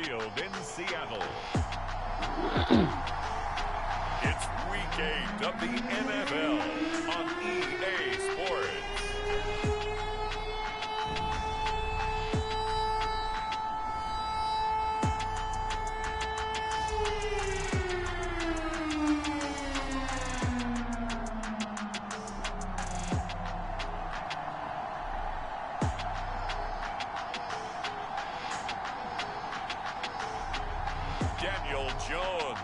Field in Seattle. It's Week 8 of the NFL on EA Sports. Daniel Jones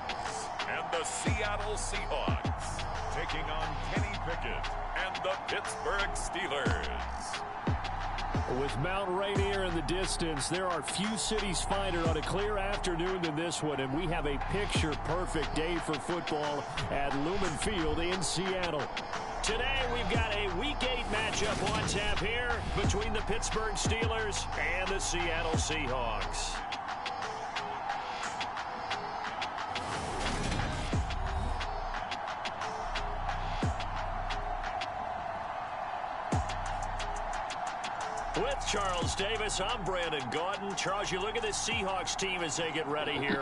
and the Seattle Seahawks taking on Kenny Pickett and the Pittsburgh Steelers. With Mount Rainier in the distance, there are few cities finer on a clear afternoon than this one, and we have a picture-perfect day for football at Lumen Field in Seattle. Today, we've got a Week 8 matchup on tap here between the Pittsburgh Steelers and the Seattle Seahawks. With Charles Davis, I'm Brandon Gaudin. Charles, you look at this Seahawks team as they get ready here.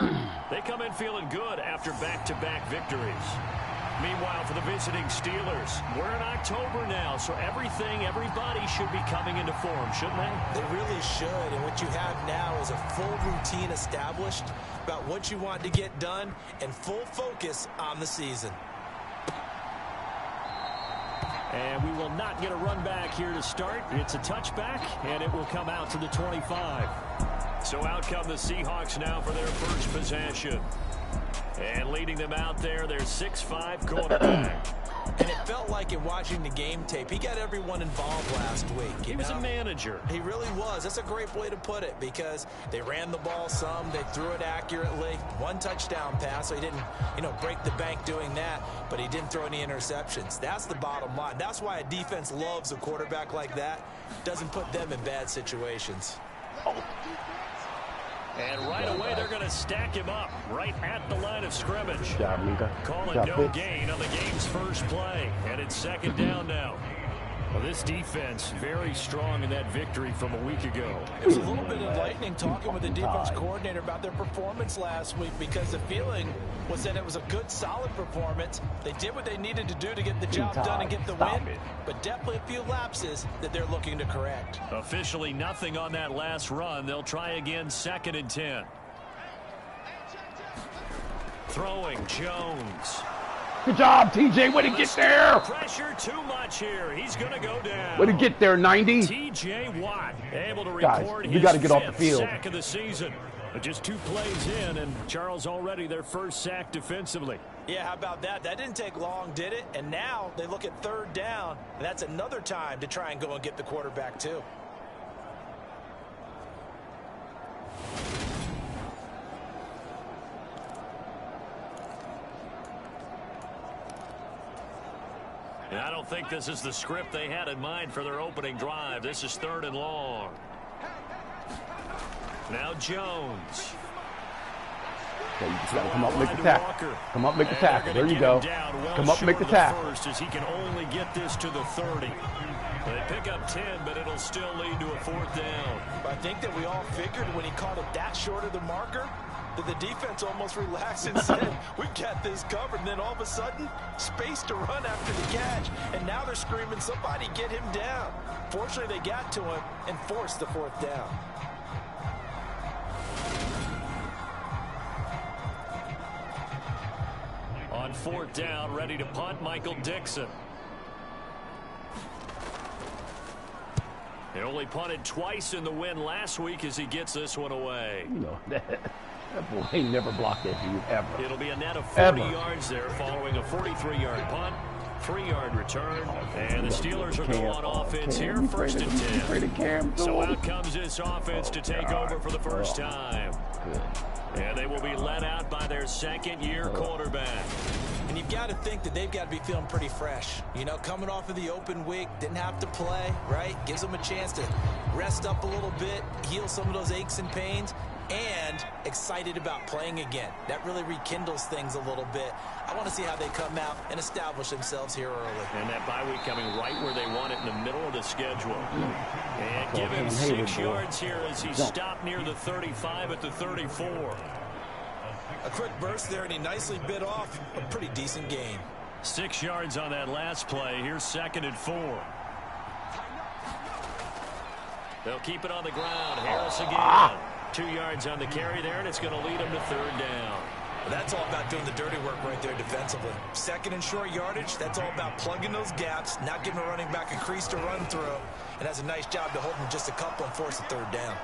They come in feeling good after back-to-back victories. Meanwhile, for the visiting Steelers, we're in October now, so everybody should be coming into form, shouldn't they? They really should, and what you have now is a full routine established about what you want to get done and full focus on the season. And we will not get a run back here to start. It's a touchback, and it will come out to the 25. So out come the Seahawks now for their first possession. And leading them out there, their 6'5" quarterback. And it felt like in watching the game tape, he got everyone involved last week. He was a manager. He really was. That's a great way to put it because they ran the ball some, they threw it accurately. One touchdown pass, so he didn't, break the bank doing that, but he didn't throw any interceptions. That's the bottom line. That's why a defense loves a quarterback like that. Doesn't put them in bad situations. And right away, they're going to stack him up right at the line of scrimmage. Good job, Mika. Call it no gain on the game's first play. And it's second down now. Well, this defense very strong in that victory from a week ago. It was a little bit enlightening talking with the defense coordinator about their performance last week because the feeling was that it was a good, solid performance. They did what they needed to do to get the job done and get the win, but definitely a few lapses that they're looking to correct. Officially nothing on that last run. They'll try again, 2nd and 10. Throwing Jones. Good job, TJ. Way to get there. Pressure too much here. He's going to go down. Way to get there, 90. TJ Watt able to Guys, record we got to his get off the 5th field. sack of the season. But just 2 plays in, and Charles already their first sack defensively. Yeah, how about that? That didn't take long, did it? And now they look at 3rd down, and that's another time to try and go and get the quarterback too. And I don't think this is the script they had in mind for their opening drive. This is 3rd and long. Now Jones. Okay, you just got to come up, make the tackle. Come up, make the tackle. There you go. Come up, make the tackle. First, as he can only get this to the 30. They pick up 10, but it'll still lead to a 4th down. I think that we all figured when he called it that short of the marker, that the defense almost relaxed and said, we've got this covered. And then all of a sudden, space to run after the catch. And now they're screaming, somebody get him down. Fortunately, they got to him and forced the 4th down. On 4th down, ready to punt, Michael Dixon. They only punted twice in the win last week as he gets this one away. That boy ain't never blocked that dude, ever. It'll be a net of 40 yards there following a 43-yard punt, 3-yard return. And the Steelers are going on offense here, 1st and 10. So out comes this offense to take over for the first time. And they will be led out by their 2nd-year quarterback. And you've got to think that they've got to be feeling pretty fresh. Coming off of the open week, didn't have to play, right? Gives them a chance to rest up a little bit, heal some of those aches and pains. and excited about playing again. That really rekindles things a little bit. I want to see how they come out and establish themselves here early. And that bye week coming right where they want it, in the middle of the schedule. And give him 6 yards here as he stopped near the 35 at the 34. A quick burst there, and he nicely bit off a pretty decent gain. 6 yards on that last play. Here's 2nd and 4. They'll keep it on the ground. Harris again. 2 yards on the carry there, and it's going to lead them to 3rd down. Well, that's all about doing the dirty work right there defensively. 2nd and short yardage, that's all about plugging those gaps, not giving a running back a crease to run through, and has a nice job to hold him just a couple and force a 3rd down.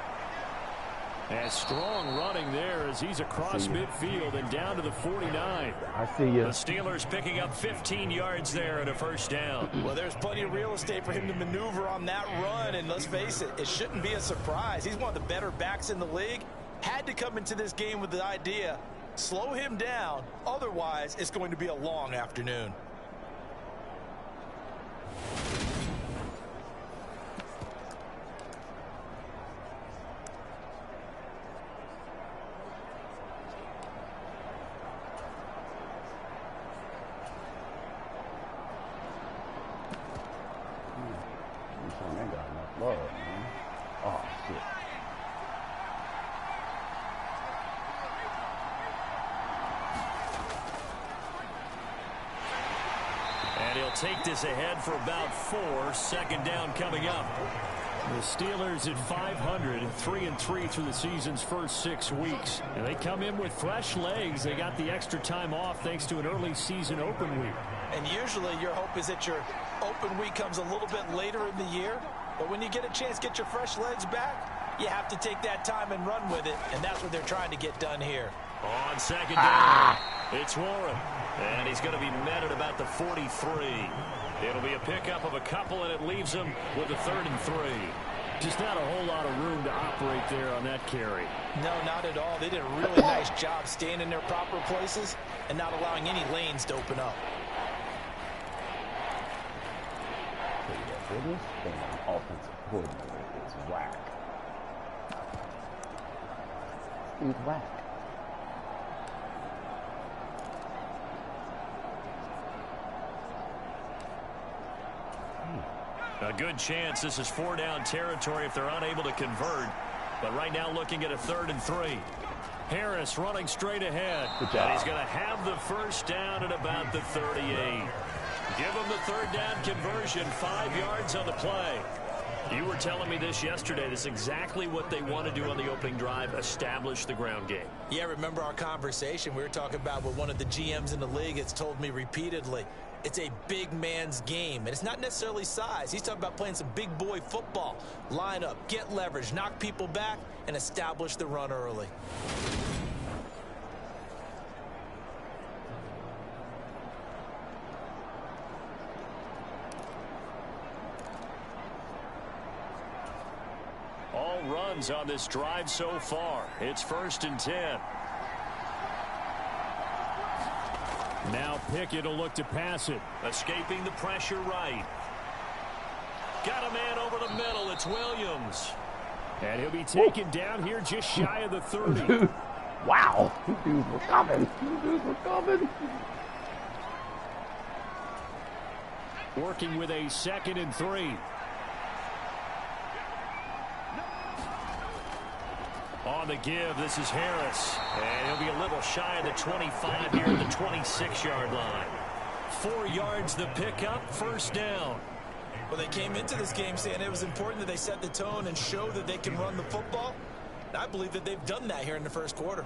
And strong running there as he's across midfield and down to the 49. I see you. The Steelers picking up 15 yards there and a 1st down. Well, there's plenty of real estate for him to maneuver on that run, and let's face it, it shouldn't be a surprise. He's one of the better backs in the league. Had to come into this game with the idea, slow him down, otherwise it's going to be a long afternoon. Oh, shit. And he'll take this ahead for about 4. 2nd down coming up. The Steelers at 500, 3-3 through the season's first 6 weeks. And they come in with fresh legs. They got the extra time off thanks to an early season open week. And usually your hope is that your open week comes a little bit later in the year. But when you get a chance to get your fresh legs back, you have to take that time and run with it. And that's what they're trying to get done here. On 2nd down, it's Warren. And he's going to be met at about the 43. It'll be a pickup of a couple, and it leaves him with a 3rd and 3. Just not a whole lot of room to operate there on that carry. No, not at all. They did a really nice job staying in their proper places and not allowing any lanes to open up. This damn offensive coordinator is whack. He's whack. A good chance this is 4-down territory if they're unable to convert. But right now looking at a 3rd and 3. Harris running straight ahead. And he's going to have the 1st down at about the 38. Give him the 3rd down conversion. 5 yards on the play. You were telling me this yesterday. This is exactly what they want to do on the opening drive, establish the ground game. Yeah, remember our conversation we were talking about with one of the GMs in the league that's told me repeatedly. It's a big man's game, and it's not necessarily size. He's talking about playing some big boy football. Line up, get leverage, knock people back, and establish the run early. All runs on this drive so far. It's 1st and 10. Now Pickett will look to pass it. Escaping the pressure right. Got a man over the middle. It's Williams. And he'll be taken down here just shy of the 30. Wow. Dudes were coming. Dudes were coming. Working with a 2nd and 3. On the give, this is Harris. And he'll be a little shy of the 25 here at the 26-yard line. 4 yards the pickup, 1st down. Well, they came into this game saying it was important that they set the tone and show that they can run the football. And I believe that they've done that here in the 1st quarter.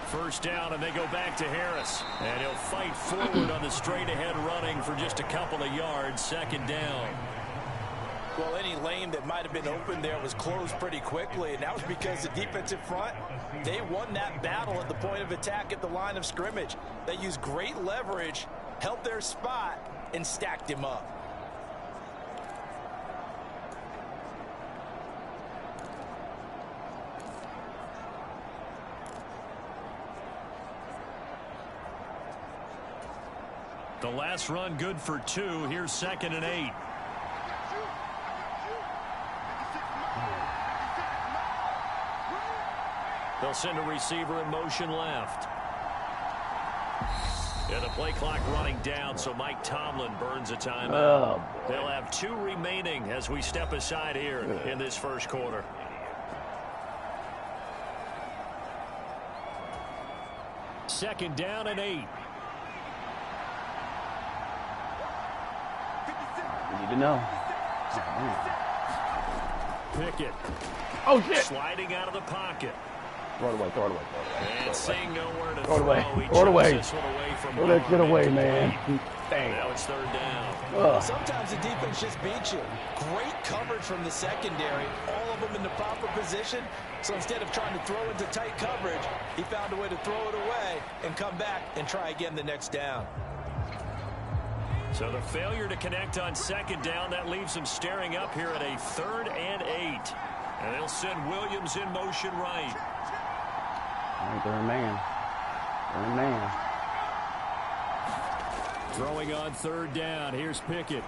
First down, and they go back to Harris. And he'll fight forward on the straight-ahead running for just a couple of yards. 2nd down. Well, any lane that might have been open there was closed pretty quickly, and that was because the defensive front, they won that battle at the point of attack at the line of scrimmage. They used great leverage, held their spot, and stacked him up. last run good for 2. Here's 2nd and 8. They'll send a receiver in motion left. And the play clock running down, so Mike Tomlin burns a timeout. They'll have 2 remaining as we step aside here in this first quarter. Second down and 8. We need to know. Pickett. Oh, shit. Sliding out of the pocket. Throw it away, throw it away, And seeing nowhere to throw it away. He Throw it away. this one away from Throw that shit away, man. Dang. Now it's 3rd down. Sometimes the defense just beats you. Great coverage from the secondary. All of them in the proper position. So instead of trying to throw into tight coverage, he found a way to throw it away and come back and try again the next down. So the failure to connect on 2nd down, that leaves them staring up here at a 3rd and 8. And they'll send Williams in motion right. They're a man. They're a man. Throwing on 3rd down. Here's Pickett.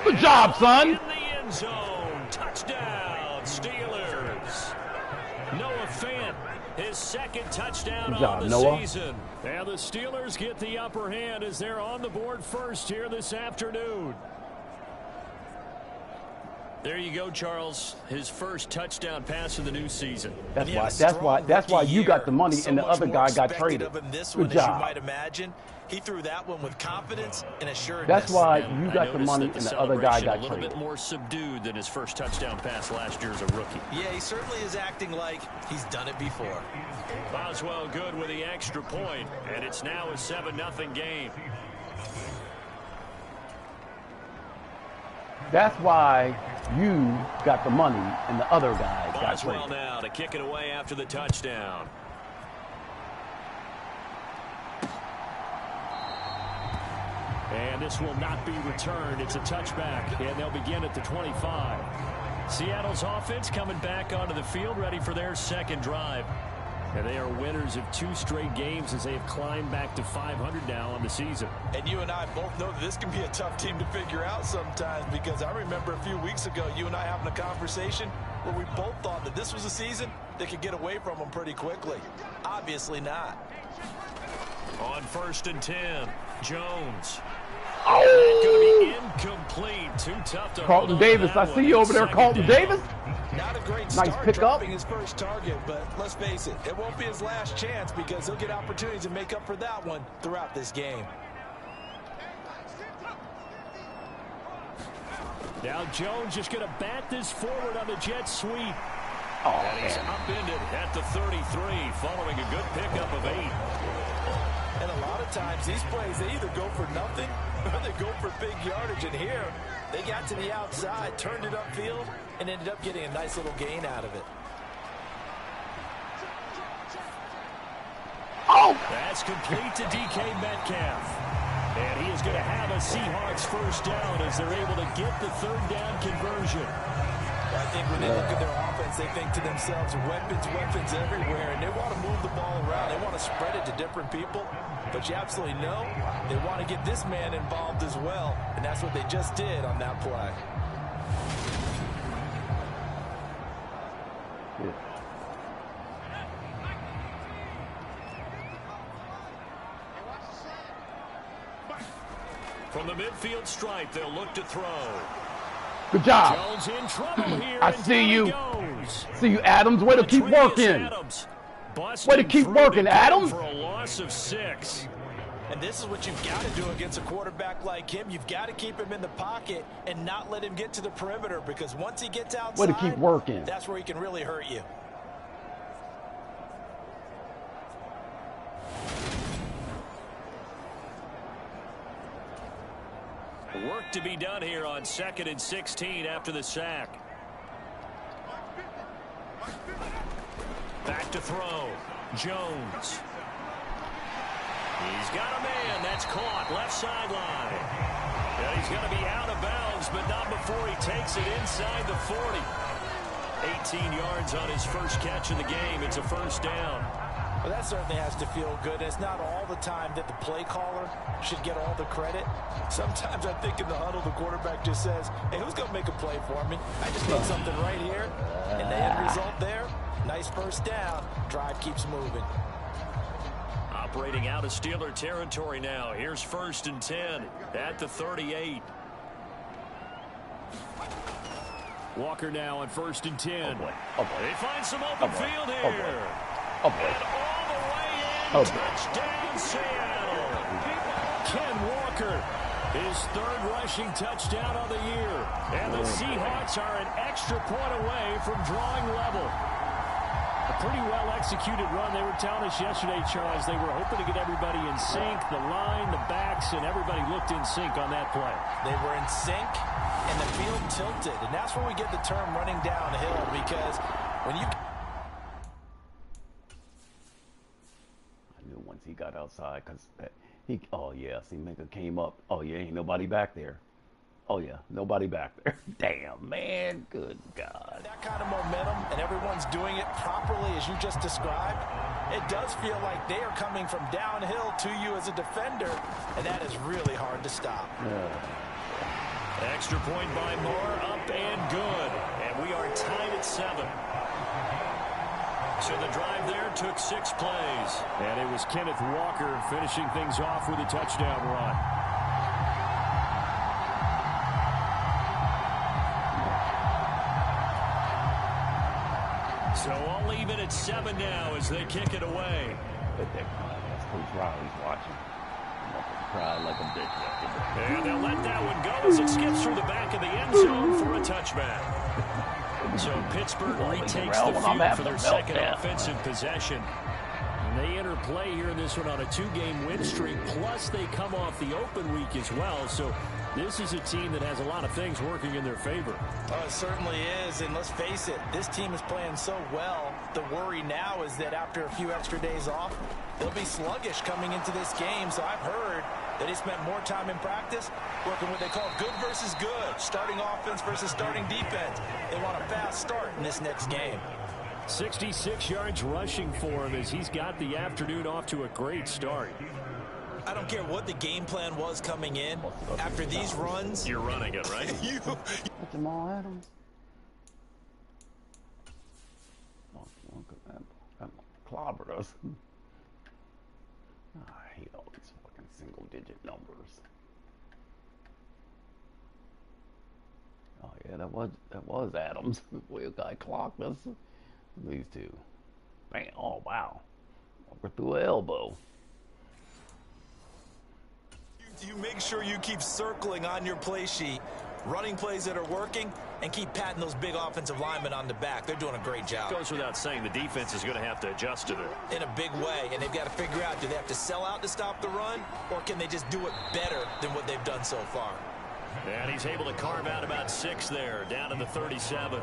Good job, son. In the end zone. Touchdown, Steelers. Noah Fant, his 2nd touchdown on the season. And the Steelers get the upper hand as they're on the board first here this afternoon. There you go, Charles. His first touchdown pass of the new season. That's why you got the money and the other guy got traded. Good job. As you might imagine, he threw that one with confidence and assuredness. That's why you got the money and the other guy got traded. A little bit more subdued than his first touchdown pass last year as a rookie. Yeah, he certainly is acting like he's done it before. Boswell good with the extra point, and it's now a 7-0 game. That's why you got the money and the other guy got traded. Boswell now to kick it away after the touchdown. And this will not be returned. It's a touchback, and they'll begin at the 25. Seattle's offense coming back onto the field, ready for their 2nd drive. And they are winners of 2 straight games as they have climbed back to 500 now on the season. And you and I both know that this can be a tough team to figure out sometimes, because I remember a few weeks ago you and I having a conversation where we both thought that this was a season that could get away from them pretty quickly. Obviously not. On 1st and 10, Jones. Oh! Going to be incomplete. Too tough to Carlton Davis, I see you over there, Carlton Davis. Not a great nice start dropping his first target, but let's face it, it won't be his last chance because he'll get opportunities to make up for that one throughout this game. Now Jones just going to bat this forward on the jet sweep. Oh, and he's upended at the 33 following a good pickup of 8. And a lot of times these plays, they either go for nothing or they go for big yardage. And here, they got to the outside, turned it upfield, and ended up getting a nice little gain out of it. Oh! That's complete to DK Metcalf. And he is going to have a Seahawks 1st down as they're able to get the 3rd down conversion. I think when they look at their offense, they think to themselves, weapons everywhere, and they want to move the ball around. They want to spread it to different people, but you absolutely know they want to get this man involved as well, and that's what they just did on that play. Yeah. From the midfield stripe, they'll look to throw. Good job. Jones in trouble here. I see you. See you, Adams. Way to keep working. Way to keep working, Adams. For a loss of 6. And this is what you've got to do against a quarterback like him. You've got to keep him in the pocket and not let him get to the perimeter, because once he gets outside, way to keep working. That's where he can really hurt you. Work to be done here on 2nd and 16 after the sack. Back to throw. Jones. He's got a man. That's caught. Left sideline. And he's going to be out of bounds, but not before he takes it inside the 40. 18 yards on his first catch of the game. It's a 1st down. Well, that certainly has to feel good. It's not all the time that the play caller should get all the credit. Sometimes I think in the huddle, the quarterback just says, hey, who's going to make a play for me? I just need something right here. And the end result there, nice first down. Drive keeps moving. Operating out of Steeler territory now. Here's 1st and 10 at the 38. Walker now on 1st and 10. They find some open field here. And all the way in, touchdown Seattle. Ken Walker, his 3rd rushing touchdown of the year. And the Seahawks are an extra point away from drawing level. A pretty well-executed run. They were telling us yesterday, Charles, they were hoping to get everybody in sync, the line, the backs, and everybody looked in sync on that play. They were in sync, and the field tilted. And that's where we get the term running downhill, because when you... I knew once he got outside, because he... Oh, yeah, see, Micah came up. Oh, yeah, ain't nobody back there. Oh, yeah, nobody back there. Damn, man, good God. That kind of momentum, and everyone's doing it properly as you just described, it does feel like they are coming from downhill to you as a defender, and that is really hard to stop. Yeah. Extra point by Moore, up and good. And we are tied at 7. So the drive there took 6 plays. And it was Kenneth Walker finishing things off with a touchdown run. So all even at 7 now as they kick it away. That's Coach Riley's watching. Cry like a bitch. And they'll let that one go as it skips through the back of the end zone for a touchback. So Pittsburgh retakes the field for their second offensive possession. And they enter play here in this one on a 2-game win streak, plus they come off the open week as well. So this is a team that has a lot of things working in their favor. Oh, it certainly is, and let's face it, this team is playing so well. The worry now is that after a few extra days off, they'll be sluggish coming into this game. So I've heard that they spent more time in practice working what they call good versus good, starting offense versus starting defense. They want a fast start in this next game. 66 yards rushing for him as he's got the afternoon off to a great start. I don't care what the game plan was coming in. After these runs... You're running it, right? Jamal Adams. Clobbered us. I hate all these fucking single-digit numbers. Oh yeah, that was Adams. The guy clocked us. These two. Bam! Oh wow. We're through an elbow. You make sure you keep circling on your play sheet, running plays that are working, and keep patting those big offensive linemen on the back. They're doing a great job. Goes without saying the defense is going to have to adjust to it. In a big way, and they've got to figure out, do they have to sell out to stop the run, or can they just do it better than what they've done so far? And he's able to carve out about 6 there, down to the 37.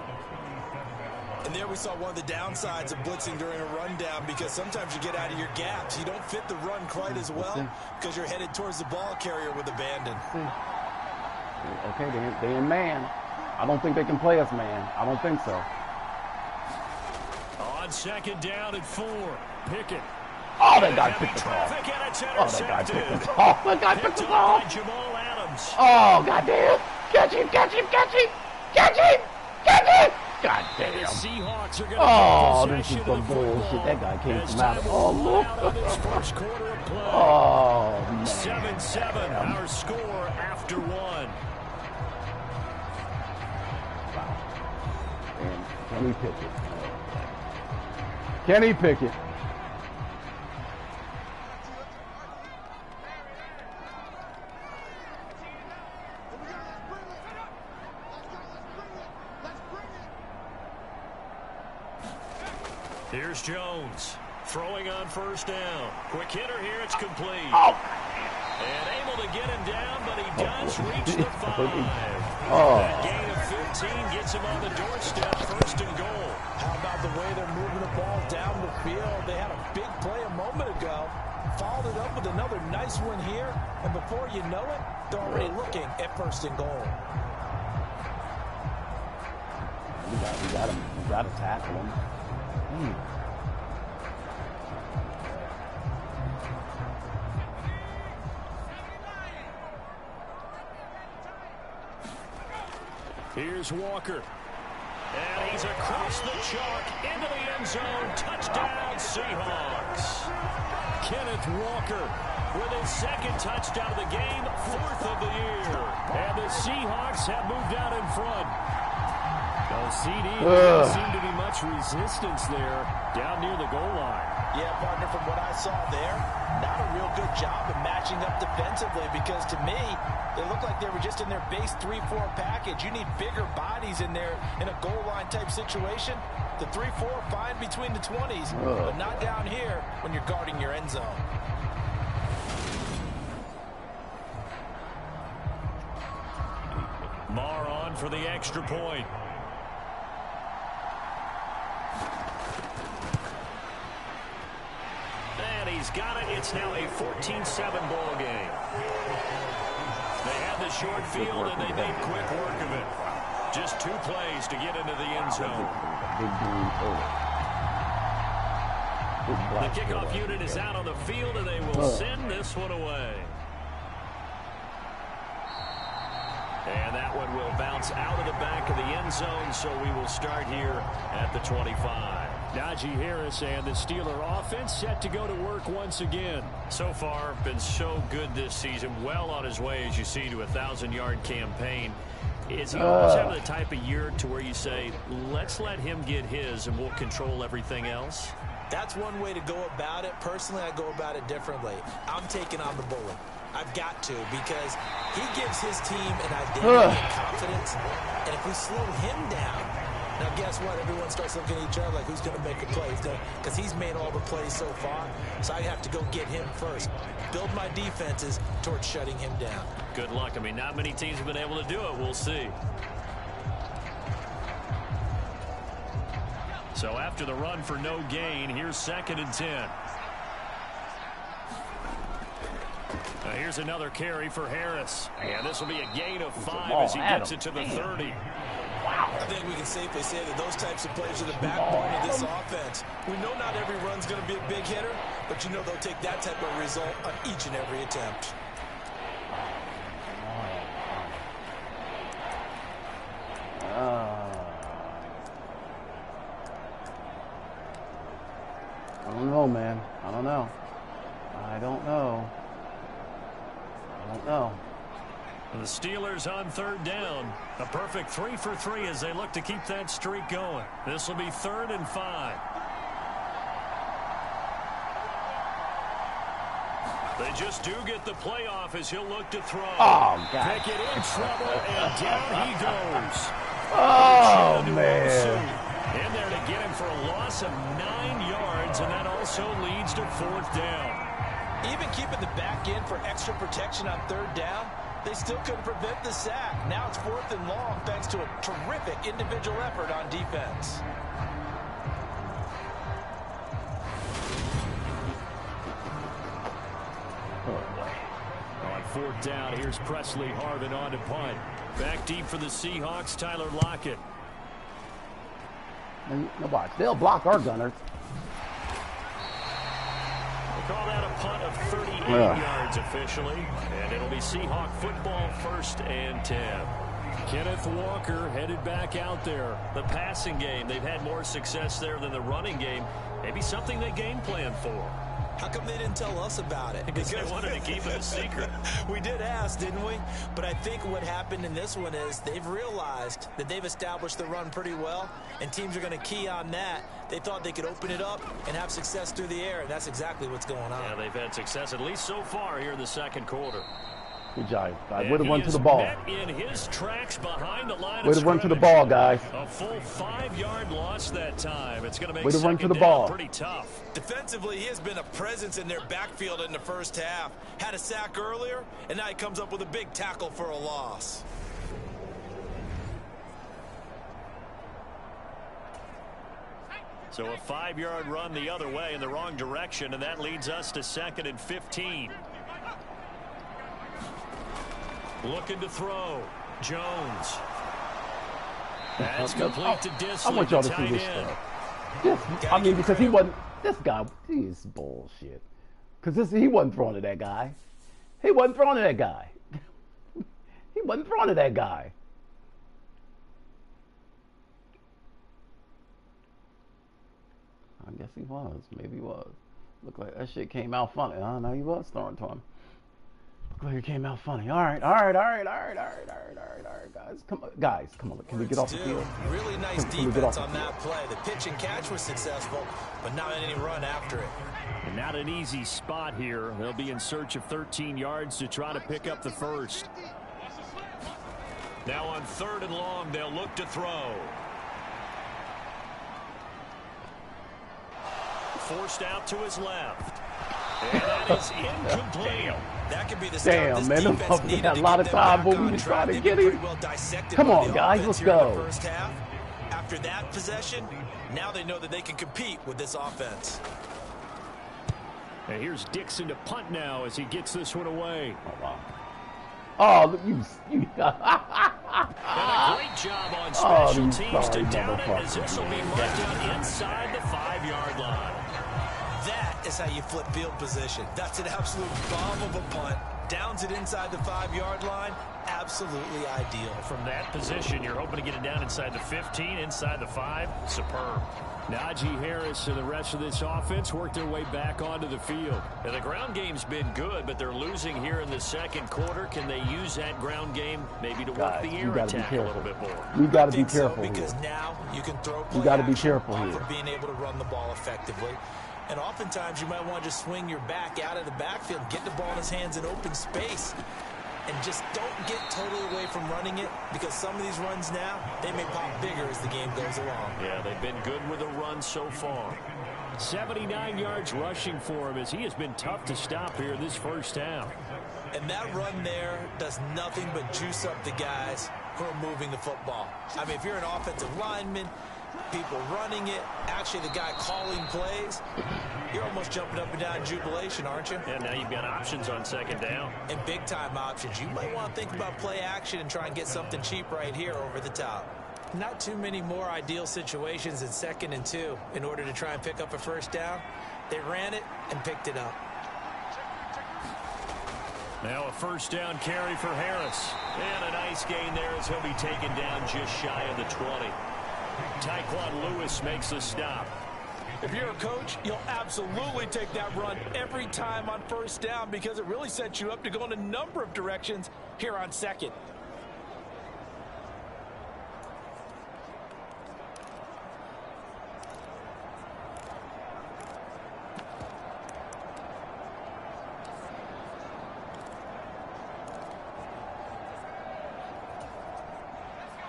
And there we saw one of the downsides of blitzing during a rundown, because sometimes you get out of your gaps. You don't fit the run quite as well because you're headed towards the ball carrier with abandon. Okay, they in man. I don't think they can play us man. I don't think so. On 2nd down and 4, Pickett. Oh, that guy picked the ball. Oh, that guy picked the ball. That guy picked the ball. Jamal Adams. Oh, goddamn. Catch him, catch him, catch him. Catch him, catch him. God damn. The Seahawks are oh, this is some bullshit. That guy came from out of... Oh, look. Oh, man. 7-7, our score after 1. Wow. And Kenny Pickett. Kenny Pickett. Here's Jones, throwing on 1st down. Quick hitter here, it's complete. Oh. And able to get him down, but he does reach the 5. Oh. That gain of 15 gets him on the doorstep, 1st and goal. How about the way they're moving the ball down the field? They had a big play a moment ago, followed it up with another nice one here, and before you know it, they're already looking at 1st and goal. We got to tackle him. Here's Walker. And he's across the chalk into the end zone. Touchdown, Seahawks. Kenneth Walker with his second touchdown of the game, 4th of the year. And the Seahawks have moved out in front. No, CD, there doesn't seem to be much resistance there down near the goal line. Yeah, partner, from what I saw there, not a real good job of matching up defensively because to me, they looked like they were just in their base 3-4 package. You need bigger bodies in there in a goal line type situation. The 3-4 fine between the 20s, but not down here when you're guarding your end zone. Marr on for the extra point. And he's got it. It's now a 14-7 ball game. They had the short field, and they made quick work of it. Just 2 plays to get into the end zone. The kickoff unit is out on the field, and they will send this one away. And that one will bounce out of the back of the end zone, so we will start here at the 25. Najee Harris and the Steeler offense set to go to work once again. So far, been so good this season. Well on his way, as you see, to a 1,000-yard campaign. Is he almost having the type of year to where you say, let's let him get his and we'll control everything else? That's one way to go about it. Personally, I go about it differently. I'm taking on the bullet. I've got to, because he gives his team an identity and confidence. And if we slow him down, now guess what? Everyone starts looking at each other like, who's going to make a play? Because he's made all the plays so far. So I have to go get him first. Build my defenses towards shutting him down. Good luck. I mean, not many teams have been able to do it. We'll see. So after the run for no gain, here's 2nd and 10. Here's another carry for Harris. And this will be a gain of 5 as he gets it to the 30. Wow. I think we can safely say that those types of plays are the backbone of this offense. We know not every run's going to be a big hitter, but you know they'll take that type of result on each and every attempt. I don't know, man. I don't know. I don't know. I don't know. The Steelers on 3rd down. A perfect 3 for 3 as they look to keep that streak going. This will be 3rd and 5. They just do get the playoff as he'll look to throw. Oh, God. Pickett in trouble, and down he goes. Oh, man. In there to get him for a loss of 9 yards, and that also leads to 4th down. Even keeping the back end for extra protection on 3rd down, they still couldn't prevent the sack. Now it's 4th and long thanks to a terrific individual effort on defense. On 4th down, here's Presley Harvin on to punt. Back deep for the Seahawks, Tyler Lockett. Nobody. They'll block our gunners. We'll call that a punt of 38 yards officially. And it'll be Seahawk football, 1st and 10. Kenneth Walker headed back out there. The passing game, they've had more success there than the running game. Maybe something they game plan for. How come they didn't tell us about it? Because they wanted to keep it a secret. We did ask, didn't we? But I think what happened in this one is they've realized that they've established the run pretty well, and teams are going to key on that. They thought they could open it up and have success through the air, and that's exactly what's going on. Yeah, they've had success at least so far here in the 2nd quarter. Good job. I would have run to the ball. In his tracks behind the line Way to run to the ball, guys. A full 5-yard loss that time. It's going to make way to run to the down ball. Pretty tough. Defensively, he has been a presence in their backfield in the 1st half. Had a sack earlier, and now he comes up with a big tackle for a loss. So a 5-yard run the other way in the wrong direction, and that leads us to 2nd and 15. Looking to throw. Jones. That's complete to Disley. I want y'all to see tight this end. stuff. I mean, because he wasn't. This guy, he's bullshit. Because he wasn't throwing to that guy. He wasn't throwing to that guy. He wasn't throwing to that guy. guess he was. Maybe he was. Looked like that shit came out funny. I know he was throwing to him. Looked like it came out funny. All right, guys. Come on. Can we get off the field? Really nice defense on that play. The pitch and catch was successful, but not any run after it. And not an easy spot here. They'll be in search of 13 yards to try to pick up the first. Now on 3rd and long, they'll look to throw. Forced out to his left. And that is incomplete. That could be the start. Damn, man, them fuckers had a lot of time, but we just trying to get him. Come on, guys, let's go. After that possession, now they know that they can compete with this offense. And here's Dixon to punt now as he gets this one away. Oh, wow. Oh, look, you and a great job on special teams to down it, as this will be marked out inside the 5-yard line. That is how you flip field position. That's an absolute bomb of a punt. Downs it inside the 5-yard line. Absolutely ideal. From that position, you're hoping to get it down inside the 15, inside the 5. Superb. Najee Harris and the rest of this offense work their way back onto the field. Now, the ground game's been good, but they're losing here in the second quarter. Can they use that ground game maybe to work the air attack a little bit more? You got to be careful because here. Now you can throw play you got to be careful here. For being able to run the ball effectively. And oftentimes you might want to just swing your back out of the backfield, get the ball in his hands in open space, and just don't get totally away from running it, because some of these runs now, they may pop bigger as the game goes along. Yeah, they've been good with a run so far. 79 yards rushing for him, as he has been tough to stop here this first half. And that run there does nothing but juice up the guys who are moving the football. I mean, if you're an offensive lineman, people running it, actually the guy calling plays, you're almost jumping up and down in jubilation, aren't you? And now you've got options on 2nd down. And big-time options. You might want to think about play action and try and get something cheap right here over the top. Not too many more ideal situations in 2nd and 2 in order to try and pick up a first down. They ran it and picked it up. Now a first down carry for Harris. And a nice gain there as he'll be taken down just shy of the 20. Tyquan Lewis makes the stop. If you're a coach, you'll absolutely take that run every time on first down, because it really sets you up to go in a number of directions here on 2nd.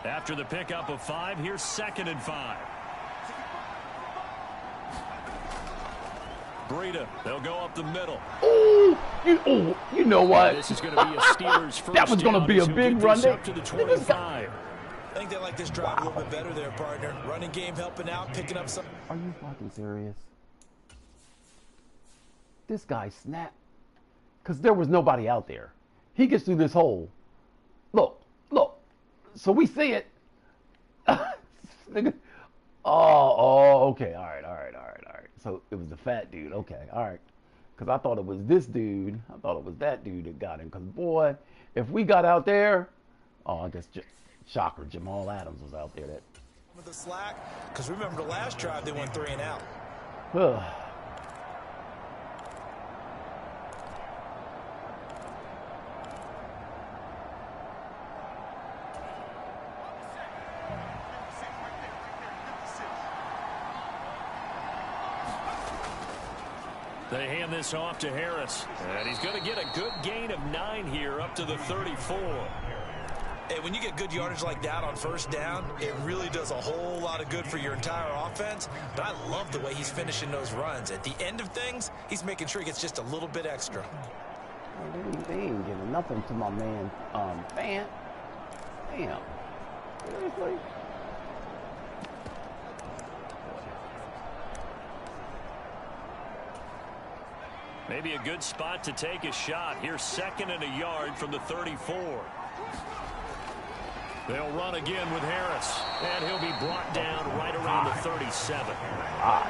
After the pickup of 5, here's 2nd and 5. Breida, they'll go up the middle. You know what? This is going to be a Steelers first. That was going to be a big run there. Up to the 25. I think they like this drive a little bit better there, partner. Running game helping out, picking up some. Are you fucking serious? This guy snapped. Because there was nobody out there. He gets through this hole. Look. So we see it. Okay. All right. So it was the fat dude. Okay, all right. Because I thought it was this dude. I thought it was that dude that got him. Because, boy, if we got out there, I guess shocker, Jamal Adams was out there. With the slack, because remember the last drive they went 3 and out. They hand this off to Harris. And he's going to get a good gain of 9 here up to the 34. And when you get good yardage like that on first down, it really does a whole lot of good for your entire offense. But I love the way he's finishing those runs. At the end of things, he's making sure he gets just a little bit extra. They ain't giving nothing to my man, Fant. Damn. Seriously? Maybe a good spot to take a shot. Here's 2nd and a yard from the 34. They'll run again with Harris. And he'll be brought down right around the 37.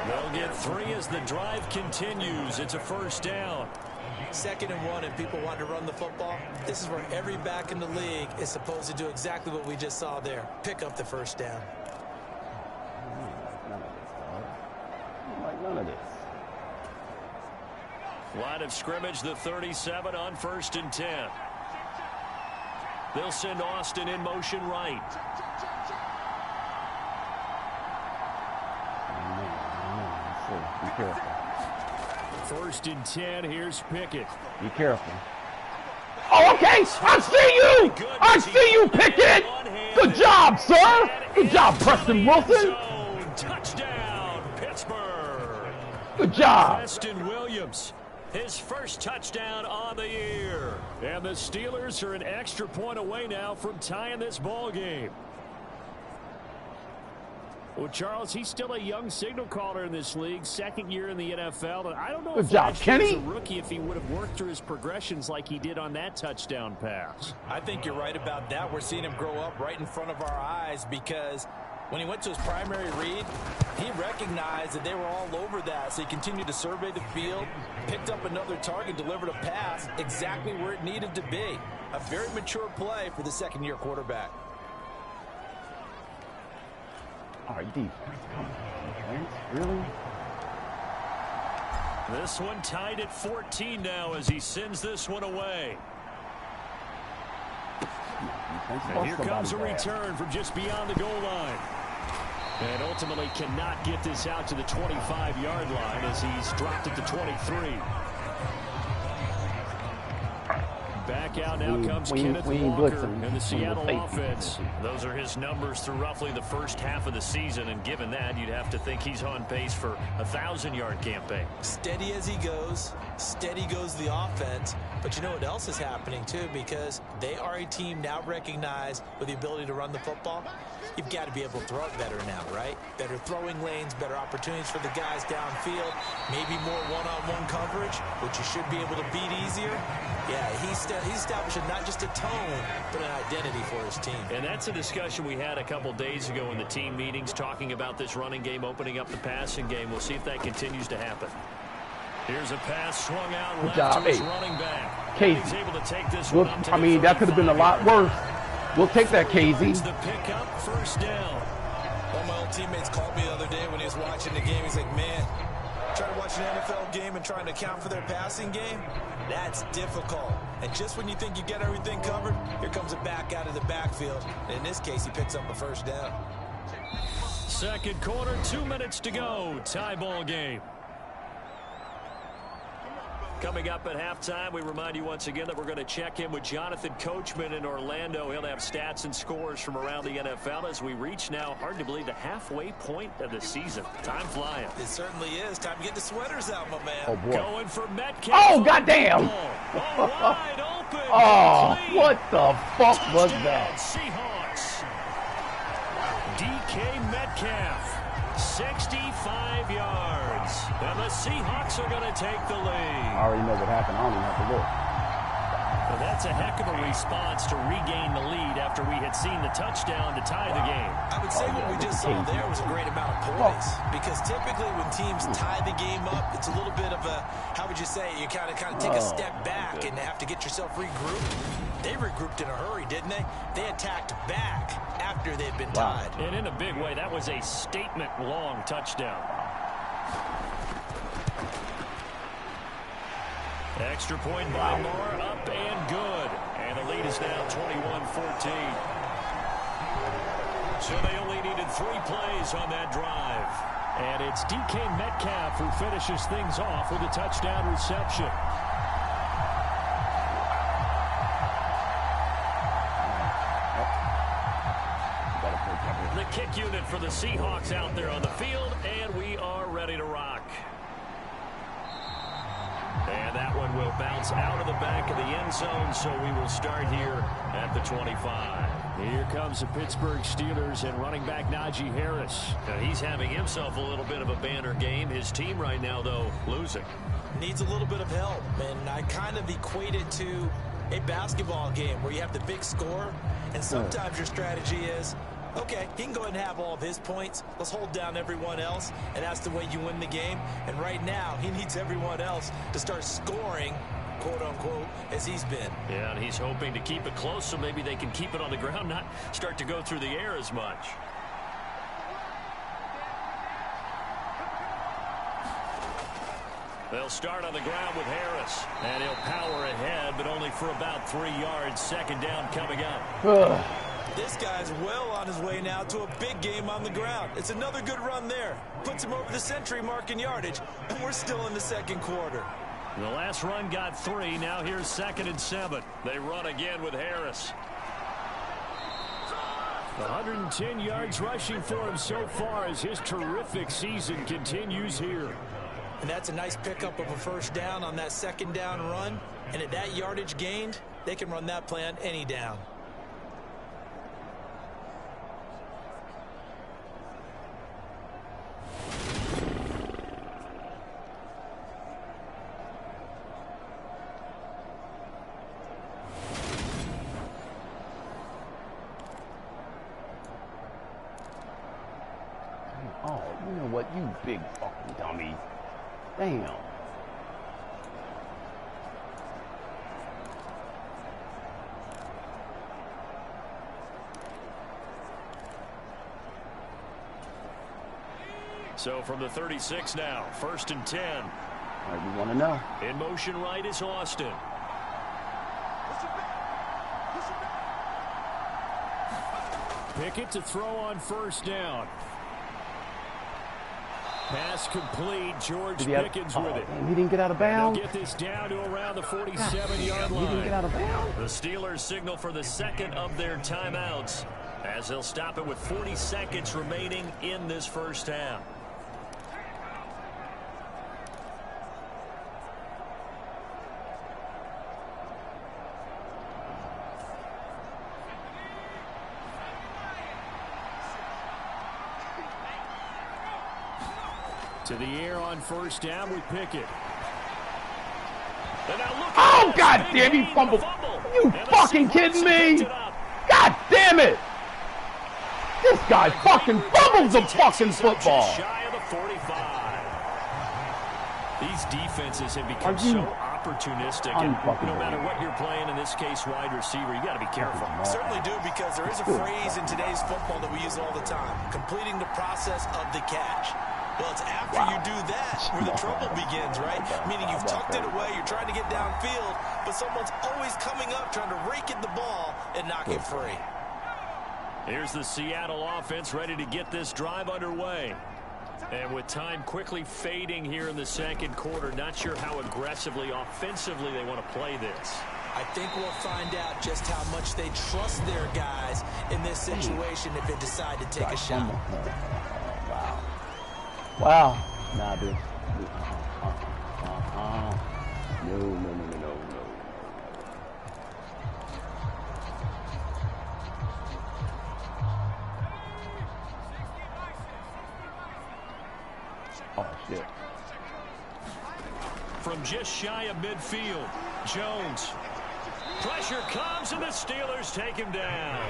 They'll get 3 as the drive continues. It's a first down. 2nd and 1, and people want to run the football. This is where every back in the league is supposed to do exactly what we just saw there. Pick up the first down. None of Line of scrimmage, the 37 on 1st and 10. They'll send Austin in motion right. Be careful. 1st and 10, here's Pickett. Be careful. Oh, okay. I see you. I see you, Pickett. Good job, sir. Good job, Preston Wilson. Touchdown, Pittsburgh. Good job. Preston Williams, his first touchdown on the year. And the Steelers are an extra point away now from tying this ball game. Well, Charles, he's still a young signal caller in this league, second year in the NFL. And I don't know Good if job, last year Kenny. was a rookie if he would have worked through his progressions like he did on that touchdown pass. I think you're right about that. We're seeing him grow up right in front of our eyes because when he went to his primary read, he recognized that they were all over that. So he continued to survey the field, picked up another target, delivered a pass exactly where it needed to be. A very mature play for the second-year quarterback. All right, defense. Come on, defense. Really? This one tied at 14 now as he sends this one away. Defense, And here comes a return from just beyond the goal line. And ultimately cannot get this out to the 25-yard line as he's dropped at the 23. Back out now comes Kenneth Walker and the Seattle offense. Those are his numbers through roughly the first half of the season, and given that, you'd have to think he's on pace for a 1,000-yard campaign. Steady as he goes, steady goes the offense. But you know what else is happening, too, because they are a team now recognized with the ability to run the football. You've got to be able to throw it better now, right? Better throwing lanes, better opportunities for the guys downfield, maybe more one-on-one coverage, which you should be able to beat easier. Yeah, he's establishing not just a tone, but an identity for his team. And that's a discussion we had a couple days ago in the team meetings, talking about this running game, opening up the passing game. We'll see if that continues to happen. Here's a pass swung out left to his running back. Casey. He's able to take this one up to I mean, that could have been a lot worse. We'll take that, Casey. The pickup, first down. One of my old teammates called me the other day when he was watching the game. He's like, man, trying to watch an NFL game and trying to account for their passing game, that's difficult. And just when you think you get everything covered, here comes a back out of the backfield. And in this case, he picks up a first down. Second quarter, 2 minutes to go. Tie ball game. Coming up at halftime, we remind you once again that we're going to check in with Jonathan Coachman in Orlando. He'll have stats and scores from around the NFL as we reach now, hard to believe, the halfway point of the season. Time flying. It certainly is. Time to get the sweaters out, my man. Oh, boy. Going for Metcalf. Oh, goddamn. Oh, wide open. Oh, Complete. what the fuck was that? Seahawks. DK Metcalf, 65 yards. And the Seahawks are going to take the lead. I already know what happened. I don't even have to look. Well, that's a heck of a response to regain the lead after we had seen the touchdown to tie the game. I would say what we just saw there was a great amount of poise. Because typically when teams tie the game up, it's a little bit of a, how would you say, you kind of take a step back and have to get yourself regrouped. They regrouped in a hurry, didn't they? They attacked back after they'd been tied. And in a big way, that was a statement-long touchdown. Extra point by Moore, up and good. And the lead is now 21-14. So they only needed 3 plays on that drive. And it's DK Metcalf who finishes things off with a touchdown reception. The kick unit for the Seahawks out there on the field, and we are ready to rock. And that one will bounce out of the back of the end zone, so we will start here at the 25. Here comes the Pittsburgh Steelers and running back Najee Harris. Now, he's having himself a little bit of a banner game. His team right now, though, losing. Needs a little bit of help, and I kind of equate it to a basketball game where you have the big score, and sometimes your strategy is, okay, he can go ahead and have all of his points. Let's hold down everyone else, and that's the way you win the game. And right now, he needs everyone else to start scoring, quote-unquote, as he's been. Yeah, and he's hoping to keep it close so maybe they can keep it on the ground, not start to go through the air as much. They'll start on the ground with Harris. And he'll power ahead, but only for about 3 yards. Second down coming up. This guy's well on his way now to a big game on the ground. It's another good run there. Puts him over the century mark in yardage, and we're still in the second quarter. The last run got 3. Now here's 2nd and 7. They run again with Harris. 110 yards rushing for him so far as his terrific season continues here. And that's a nice pickup of a first down on that second down run. And at that yardage gained, they can run that play on any down. Oh, you know what? You big fucking dummy. Damn. So from the 36 now, 1st and 10. All right, we want to know. In motion right is Austin. Pickett to throw on 1st down. Pass complete. George Pickens with it. He didn't get out of bounds. They'll get this down to around the 47-yard line. He didn't get out of bounds. The Steelers signal for the second of their timeouts as they'll stop it with 40 seconds remaining in this first half. To the air on 1st down with Pickett. Oh, God damn, he fumbled. You fucking kidding me? God damn it. This guy fucking fumbles the fucking football. Shy of the 45. These defenses have become so opportunistic, and no matter what you're playing, in this case wide receiver, you got to be careful. Certainly do, because there is a phrase in today's football that we use all the time: completing the process of the catch. Well, it's after you do that where the trouble begins, right? Meaning you've tucked it away, you're trying to get downfield, but someone's always coming up trying to rake in the ball and knock it free. Here's the Seattle offense ready to get this drive underway. And with time quickly fading here in the second quarter, not sure how aggressively, offensively they want to play this. I think we'll find out just how much they trust their guys in this situation if they decide to take a shot. Wow. Nah, dude. No. Oh, shit. From just shy of midfield, Jones. Pressure comes, and the Steelers take him down.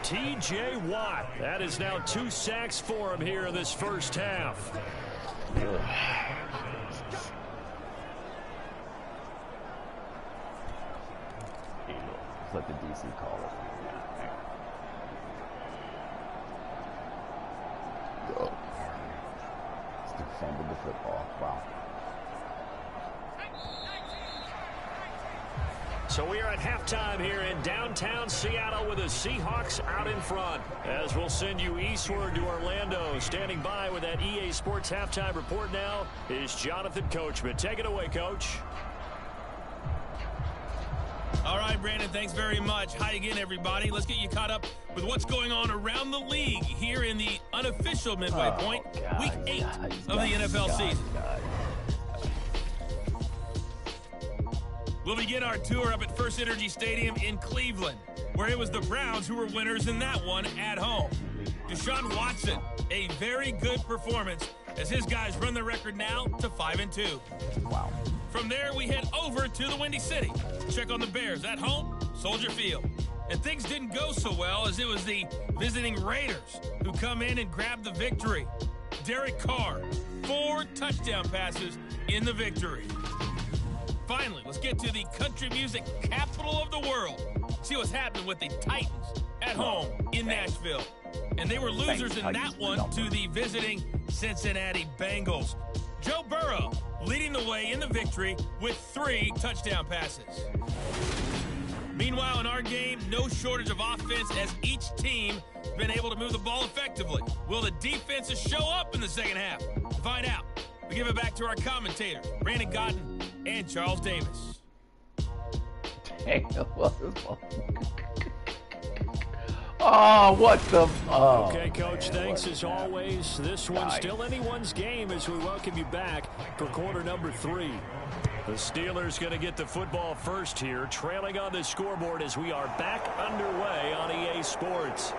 T.J. Watt. That is now 2 sacks for him here in this first half. Let the DC call it. Still fumbled the football. Wow. So we are at halftime here in downtown Seattle with the Seahawks out in front. As we'll send you eastward to Orlando. Standing by with that EA Sports halftime report now is Jonathan Coachman. Take it away, Coach. All right, Brandon, thanks very much. Hi again, everybody. Let's get you caught up with what's going on around the league here in the unofficial midway point, week 8 of the NFL season. We'll begin our tour up at First Energy Stadium in Cleveland, where it was the Browns who were winners in that one at home. Deshaun Watson, a very good performance as his guys run the record now to 5-2. Wow. From there, we head over to the Windy City. Check on the Bears at home, Soldier Field. And things didn't go so well as it was the visiting Raiders who come in and grab the victory. Derek Carr, 4 touchdown passes in the victory. Finally, let's get to the country music capital of the world. See what's happening with the Titans at home in Nashville. And they were losers in that one to the visiting Cincinnati Bengals. Joe Burrow leading the way in the victory with 3 touchdown passes. Meanwhile, in our game, no shortage of offense as each team has been able to move the ball effectively. Will the defenses show up in the second half? To find out, we give it back to our commentators, Brandon Godden and Charles Davis. Oh, what the? Oh, okay, Coach, thanks as always. This one's still anyone's game as we welcome you back for quarter number 3. The Steelers going to get the football first here, trailing on the scoreboard as we are back underway on EA Sports.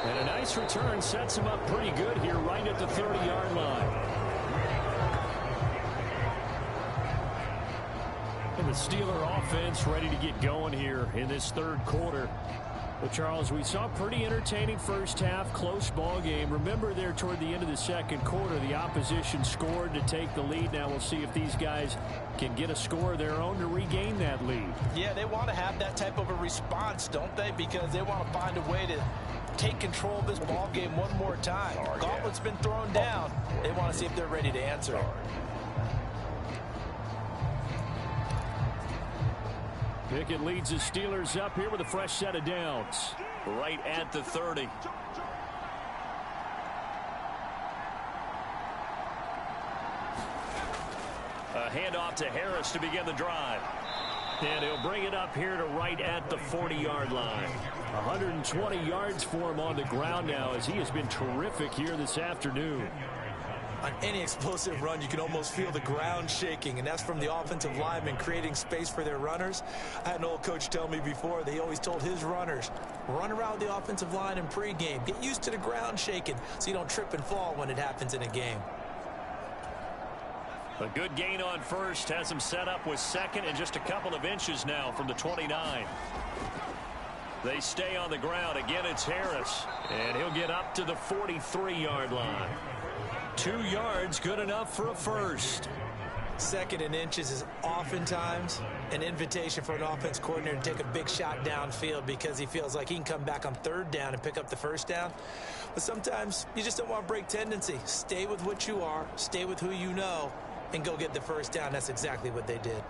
And a nice return sets them up pretty good here right at the 30-yard line. And the Steeler offense ready to get going here in this third quarter. But, Charles, we saw a pretty entertaining first half, close ball game. Remember there toward the end of the second quarter, the opposition scored to take the lead. Now we'll see if these guys can get a score of their own to regain that lead. Yeah, they want to have that type of a response, don't they? Because they want to find a way to take control of this ball game one more time. Gauntlet's been thrown down. They want to see if they're ready to answer. Pickett leads the Steelers up here with a fresh set of downs. Right at the 30. A handoff to Harris to begin the drive. And he'll bring it up here to right at the 40-yard line. 120 yards for him on the ground now as he has been terrific here this afternoon. On any explosive run, you can almost feel the ground shaking, and that's from the offensive linemen creating space for their runners. I had an old coach tell me before, they always told his runners, run around the offensive line in pregame. Get used to the ground shaking so you don't trip and fall when it happens in a game. A good gain on first has him set up with second and just a couple of inches now from the 29. They stay on the ground. Again, it's Harris, and he'll get up to the 43-yard line. 2 yards, good enough for a first. Second and inches is oftentimes an invitation for an offense coordinator to take a big shot downfield because he feels like he can come back on third down and pick up the first down. But sometimes you just don't want to break tendency. Stay with what you are, stay with who you know, and go get the first down. That's exactly what they did.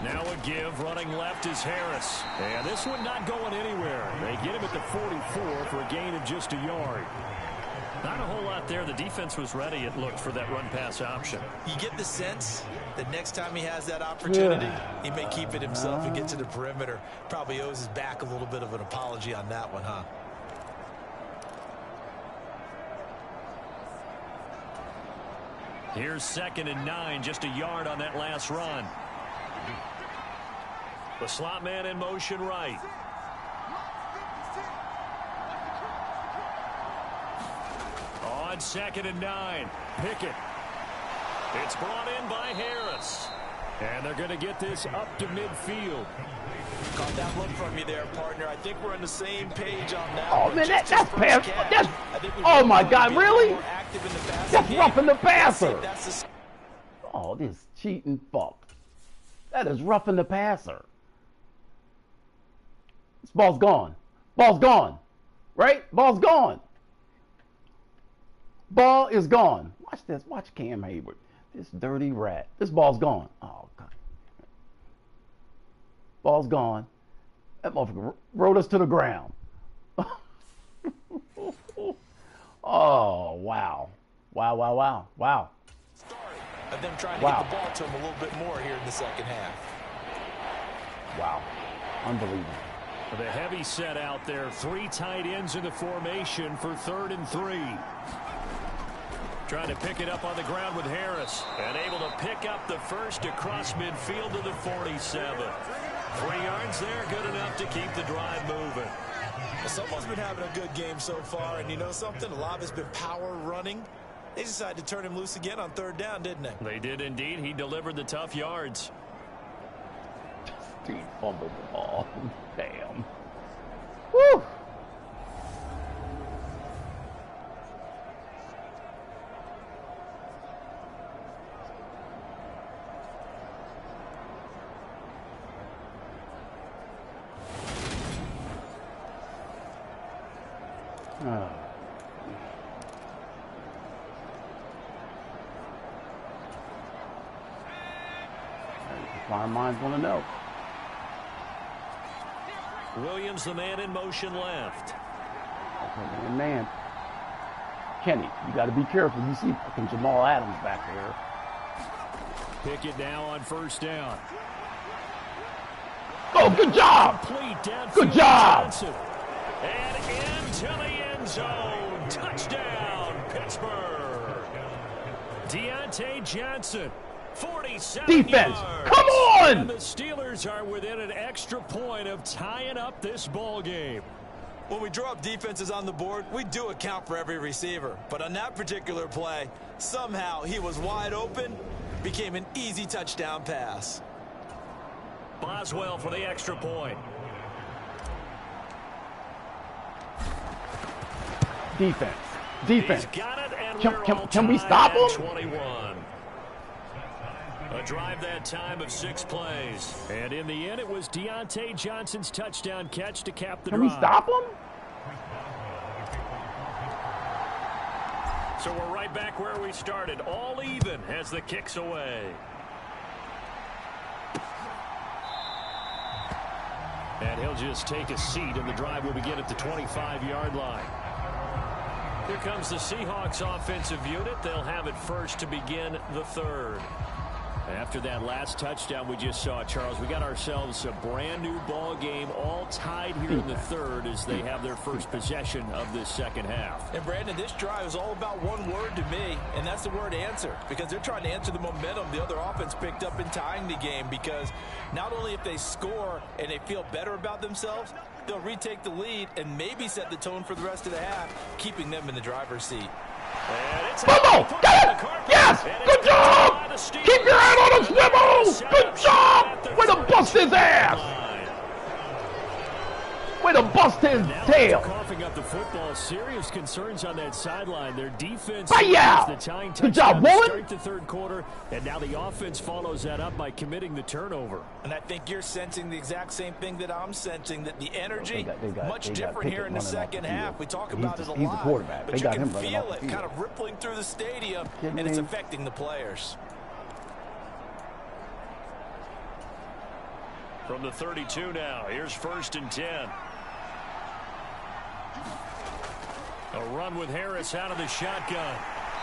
Now a give, running left is Harris. And this one not going anywhere. They get him at the 44 for a gain of just a yard. Not a whole lot there. The defense was ready, it looked, for that run-pass option. You get the sense that next time he has that opportunity, he may keep it himself and get to the perimeter. Probably owes his back a little bit of an apology on that one, huh? Here's 2nd and 9, just a yard on that last run. The slot man in motion right. On 2nd and 9, Pickett. It's brought in by Harris. And they're going to get this up to midfield. Caught that look from you there, partner. I think we're on the same page on that. Oh, man, that's pass. Oh, my God, really? That's roughing the passer. Oh, this cheating fuck. That is roughing the passer. This ball's gone. Ball's gone. Right? Ball's gone. Ball is gone. Watch this. Watch Cam Hayward. This dirty rat. This ball's gone. Oh, God. Ball's gone. That motherfucker rode us to the ground. Oh, wow. Wow, wow, wow. Wow. Of them trying to get the ball to him a little bit more here in the second half. Wow. Unbelievable. The heavy set out there. 3 tight ends in the formation for 3rd and 3. Trying to pick it up on the ground with Harris. And able to pick up the first across midfield to the 47. 3 yards there, good enough to keep the drive moving. Well, someone's been having a good game so far, and you know something? A lot of it's been power running. They decided to turn him loose again on 3rd down, didn't they? They did indeed. He delivered the tough yards. Dude fumbled the ball. Damn. Woo! Oh. Fire minds want to know. Williams, the man in motion left. Okay, man. Kenny, you got to be careful. You see fucking Jamal Adams back there. Pickett now on first down. Oh, good job. Good job. Johnson. And into the end zone. Touchdown, Pittsburgh. Deontay Johnson. 47 Defense, yards. come on! And the Steelers are within an extra point of tying up this ball game. When we draw up defenses on the board, we do account for every receiver. But on that particular play, somehow he was wide open, became an easy touchdown pass. Boswell for the extra point. Defense. He's got it, and Can we stop him? 21. A drive that time of 6 plays. And in the end, it was Deontay Johnson's touchdown catch to cap the drive. Can we stop him? So we're right back where we started. All even as the kick's away. And he'll just take a seat, and the drive will begin at the 25-yard line. Here comes the Seahawks offensive unit. They'll have it first to begin the third. After that last touchdown we just saw, Charles, we got ourselves a brand new ball game, all tied here in the third as they have their first possession of this second half. And Brandon, this drive is all about one word to me, and that's the word answer, because they're trying to answer the momentum the other offense picked up in tying the game, because not only if they score and they feel better about themselves, they'll retake the lead and maybe set the tone for the rest of the half, keeping them in the driver's seat. Bubble! Get it! Yes! Good job! Keep your head on a swivel! Good job! Way to bust his ass! Way to bust his tail! Coughing up the football. Serious concerns on that sideline. Their defense is the tying good job, to start the third quarter, and now the offense follows that up by committing the turnover. And I think you're sensing the exact same thing that I'm sensing, that the energy much different here in the second half. We talk about it a He's the lot, quarterback. but you can feel it kind of rippling through the stadium, and it's affecting the players. From the 32 now, here's 1st and 10. A run with Harris out of the shotgun.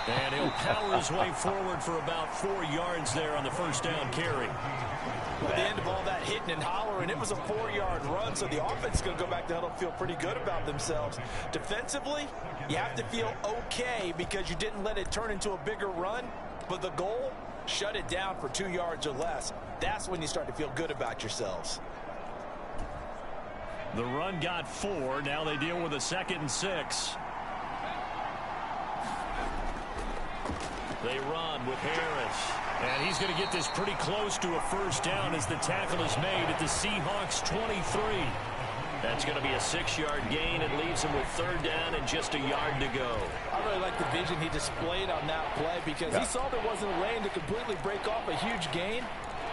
And he'll power his way forward for about 4 yards there on the first down carry. At the end of all that hitting and hollering, it was a 4-yard run, so the offense is going to go back to huddle and feel pretty good about themselves. Defensively, you have to feel okay because you didn't let it turn into a bigger run, but the goal, shut it down for 2 yards or less. That's when you start to feel good about yourselves. The run got 4. Now they deal with a 2nd and 6. They run with Harris. And he's going to get this pretty close to a first down as the tackle is made at the Seahawks 23. That's going to be a 6-yard gain. It leaves him with 3rd down and just a yard to go. I really like the vision he displayed on that play because he saw there wasn't a lane to completely break off a huge gain.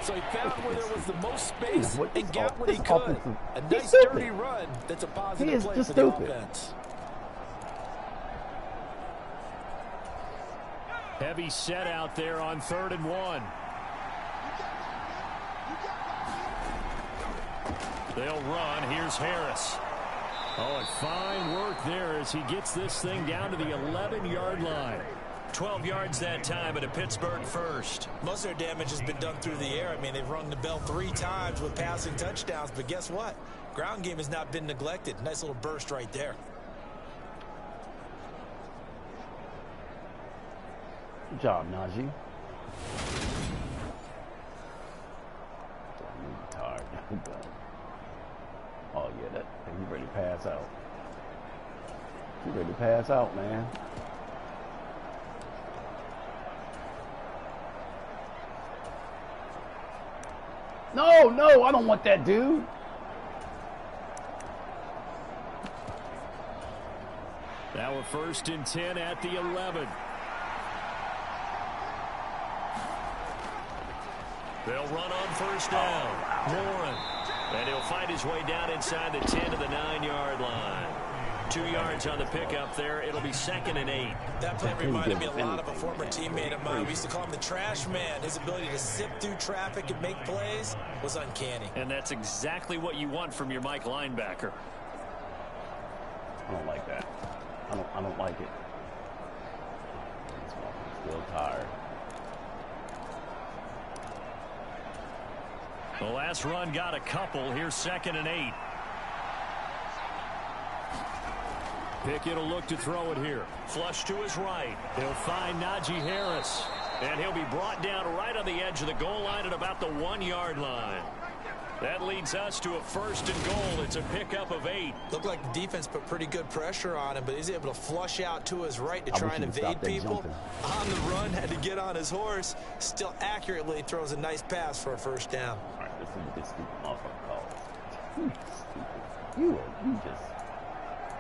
So he found where there was the most space and got what he could. A nice dirty run that's a positive play for the offense. Heavy set out there on 3rd and 1. They'll run. Here's Harris. Oh, and fine work there as he gets this thing down to the 11-yard line. 12 yards that time, but a Pittsburgh first. Most of their damage has been done through the air. I mean, they've rung the bell 3 times with passing touchdowns, but guess what? Ground game has not been neglected. Nice little burst right there. Good job, Najee. I'm tired. Oh, yeah, he's ready to pass out. He's ready to pass out, man. No, no, I don't want that dude. Now a 1st and 10 at the 11. They'll run on first down. Warren. And he'll find his way down inside the 10 to the 9-yard line. 2 yards on the pickup there. It'll be 2nd and 8. That play reminded me a lot of a former teammate of mine. We used to call him the trash man. His ability to sift through traffic and make plays was uncanny. And that's exactly what you want from your Mike linebacker. I don't like that. I don't like it. I'm still tired. The last run got a couple. Here's 2nd and 8. Pickett will look to throw it here. Flush to his right. He'll find Najee Harris. And he'll be brought down right on the edge of the goal line at about the 1-yard line. That leads us to a 1st and goal. It's a pickup of 8. Looked like the defense put pretty good pressure on him, but he's able to flush out to his right to try and evade people. On the run, had to get on his horse. Still accurately throws a nice pass for a 1st down. All right, listen to this stupid motherfucker call. You stupid. You just...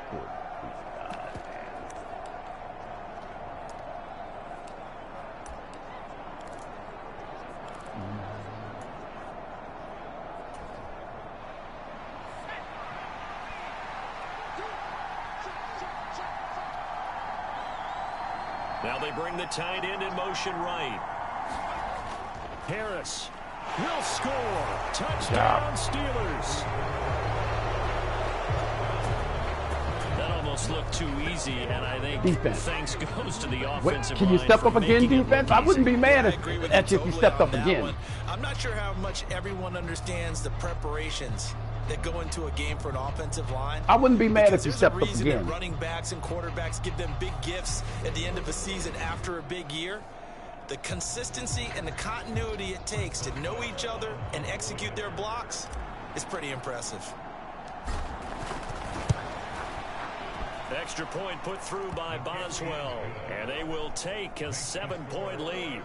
Good God, man. Now they bring the tight end in motion right. Harris will score. Touchdown, Steelers. That almost looked too easy, and I think thanks goes to the offensive line. Can you step up again, defense? I wouldn't be mad at you if you stepped up again. I'm not sure how much everyone understands the preparations that go into a game for an offensive line. I wouldn't be mad if you stepped up again. There's a reason again. that running backs and quarterbacks give them big gifts at the end of a season after a big year. The consistency and the continuity it takes to know each other and execute their blocks is pretty impressive. Extra point put through by Boswell, and they will take a 7-point lead.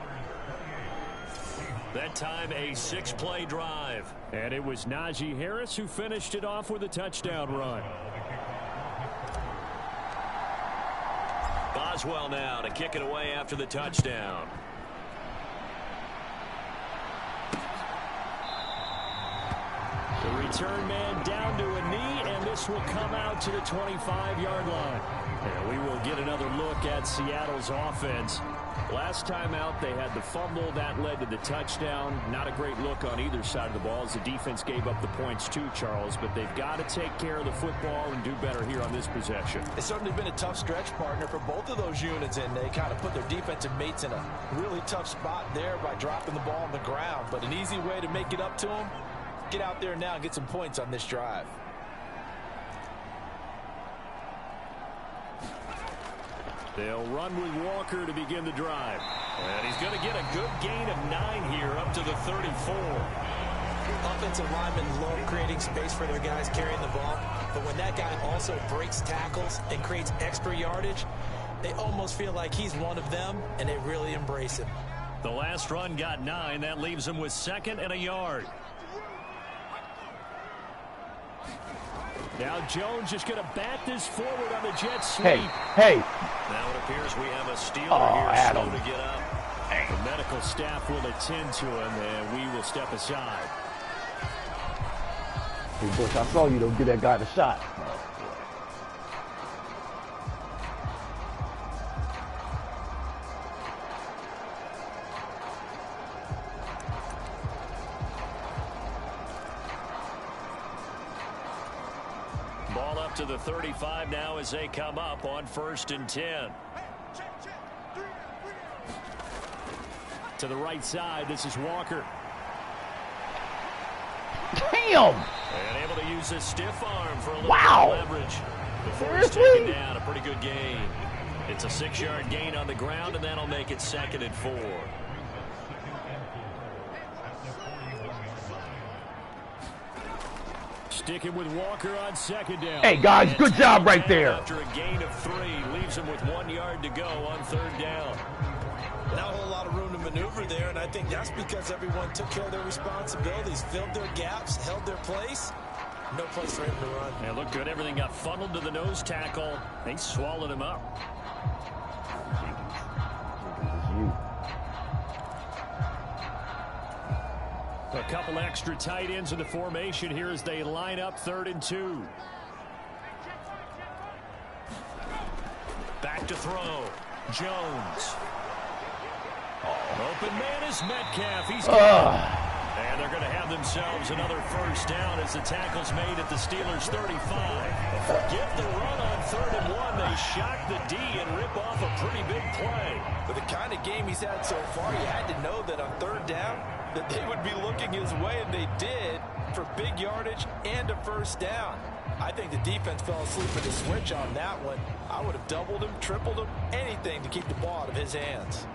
That time a 6-play drive. And it was Najee Harris who finished it off with a touchdown run. Boswell now to kick it away after the touchdown. The return man down to a knee, and this will come out to the 25-yard line. And we will get another look at Seattle's offense. Last time out, they had the fumble. That led to the touchdown. Not a great look on either side of the ball as the defense gave up the points too, Charles. But they've got to take care of the football and do better here on this possession. It's certainly been a tough stretch, partner, for both of those units, and they kind of put their defensive mates in a really tough spot there by dropping the ball on the ground. But an easy way to make it up to them, get out there now and get some points on this drive. They'll run with Walker to begin the drive. And he's going to get a good gain of 9 here up to the 34. Offensive linemen love creating space for their guys carrying the ball. But when that guy also breaks tackles and creates extra yardage, they almost feel like he's one of them, and they really embrace him. The last run got 9. That leaves him with 2nd and a yard. Now Jones just going to bat this forward on the jet sweep. Hey. Now it appears we have a Steeler here Adam. slow to get up. The medical staff will attend to him, and we will step aside. Hey, Bush, I saw you don't give that guy the shot. Ball up to the 35 now as they come up on 1st and 10. To the right side, this is Walker. Damn! And able to use his stiff arm for a little Wow. bit of leverage. Before he's taken down, a pretty good gain. It's a 6-yard gain on the ground, and that'll make it 2nd and 4. Sticking with Walker on 2nd down. Hey, guys, good job right there. After a gain of 3, leaves him with 1 yard to go on 3rd down. Not a whole lot of room to maneuver there, and I think that's because everyone took care of their responsibilities, filled their gaps, held their place. No place for him to run. Yeah, looked good. Everything got funneled to the nose tackle. They swallowed him up. A couple extra tight ends in the formation here as they line up 3rd and 2. Back to throw. Jones. Open man is Metcalf. He's gone. And they're going to have themselves another first down as the tackle's made at the Steelers' 35. Forget the run on 3rd and 1. They shock the D and rip off a pretty big play. With the kind of game he's had so far, you had to know that on 3rd down that they would be looking his way, and they did, for big yardage and a first down. I think the defense fell asleep at the switch on that one. I would have doubled him, tripled him, anything to keep the ball out of his hands.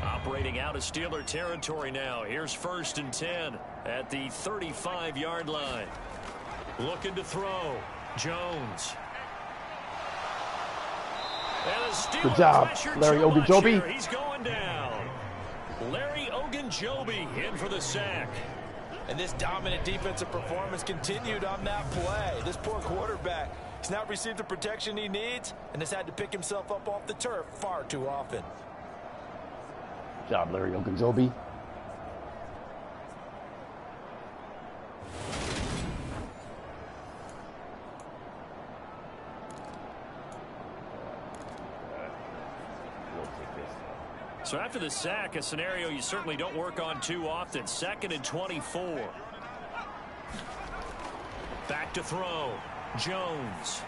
Operating out of Steeler territory now. Here's 1st and 10 at the 35-yard line. Looking to throw. Jones. Good job, Larry Ogunjobi. He's going down. Larry Ogunjobi in for the sack. And this dominant defensive performance continued on that play. This poor quarterback, he's not received the protection he needs and has had to pick himself up off the turf far too often. Good job, Larry Ogunjobi. So after the sack, a scenario you certainly don't work on too often. 2nd and 24. Back to throw. Jones.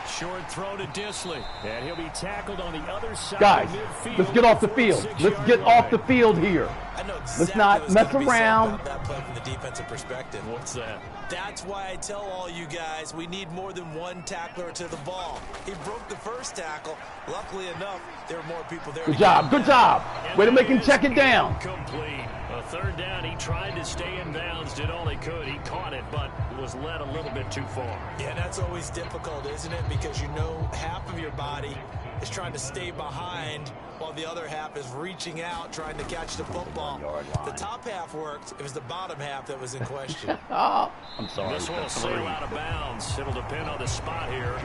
Short throw to Disley. And he'll be tackled on the other side Guys, of midfield. let's get off the field. Let's get off the field here. I know exactly Let's not mess around. That play from the defensive perspective. What's that? That's why I tell all you guys we need more than one tackler to the ball. He broke the first tackle. Luckily enough, there were more people there. Good job. Good job. Way to make him check it down. Complete. A 3rd down. He tried to stay in bounds, did all he could. He caught it, but was led a little bit too far. Yeah, that's always difficult, isn't it? Because you know half of your body is trying to stay behind while the other half is reaching out, trying to catch the football. The top half worked. It was the bottom half that was in question. Oh, I'm sorry. This one will sail out of bounds. It'll depend on the spot here.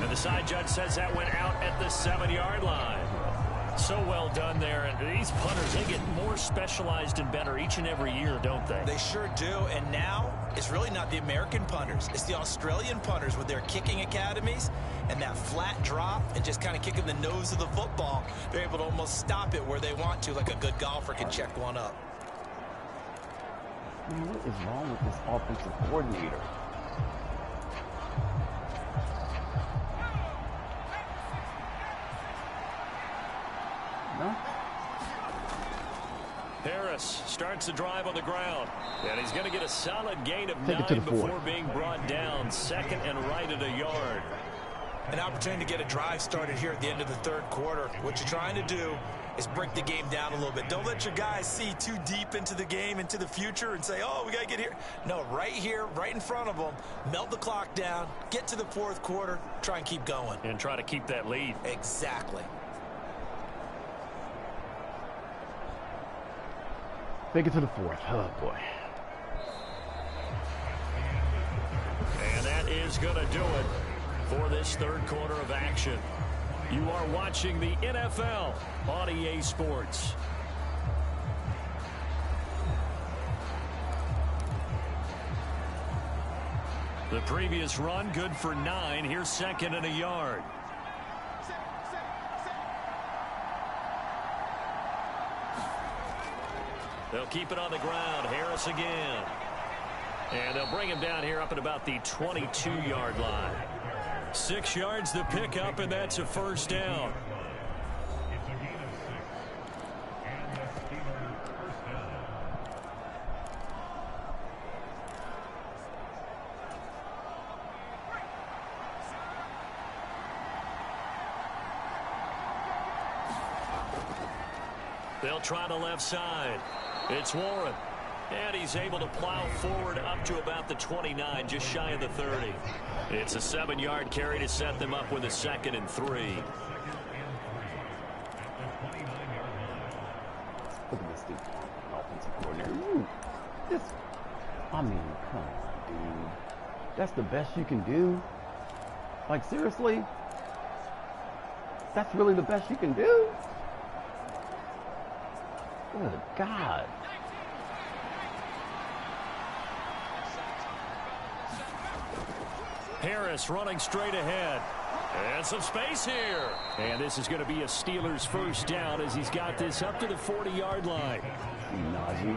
And the side judge says that went out at the 7-yard line. So well done there. And these punters, they get more specialized and better each and every year, don't they? They sure do. And now it's really not the American punters. It's the Australian punters with their kicking academies and that flat drop and just kind of kicking the nose of the football. They're able to almost stop it where they want to, like a good golfer can check one up. Man, what is wrong with this offensive coordinator? No? Harris starts the drive on the ground. And he's going to get a solid gain of 9 to the before 4. being brought down. 2nd and right at a yard. An opportunity to get a drive started here at the end of the 3rd quarter. What you're trying to do is break the game down a little bit. Don't let your guys see too deep into the game, into the future, and say, oh, we got to get here. No, right here, right in front of them, melt the clock down, get to the 4th quarter, try and keep going. And try to keep that lead. Exactly. Take it to the 4th. Oh, boy. And that is going to do it for this 3rd quarter of action. You are watching the NFL on EA Sports. The previous run good for 9. Here's 2nd and a yard. They'll keep it on the ground. Harris again. And they'll bring him down here up at about the 22-yard line. 6 yards the pickup, and that's a first down. They'll try the left side. It's Warren. And he's able to plow forward up to about the 29, just shy of the 30. It's a 7-yard carry to set them up with a 2nd and 3. Look at this dude. Offensive coordinator. Ooh, this, I mean, come on, dude. That's the best you can do? Like, seriously? That's really the best you can do? Good God. Harris running straight ahead. And some space here. And this is going to be a Steelers first down as he's got this up to the 40-yard line. Najee.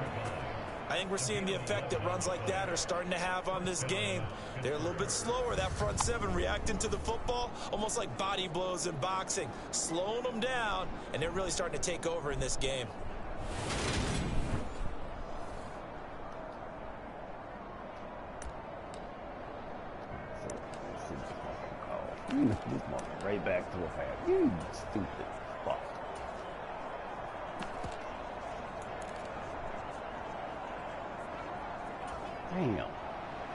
I think we're seeing the effect that runs like that are starting to have on this game. They're a little bit slower, that front seven, reacting to the football, almost like body blows in boxing, slowing them down, and they're really starting to take over in this game. This mother right back to a pass. You stupid fuck. Damn.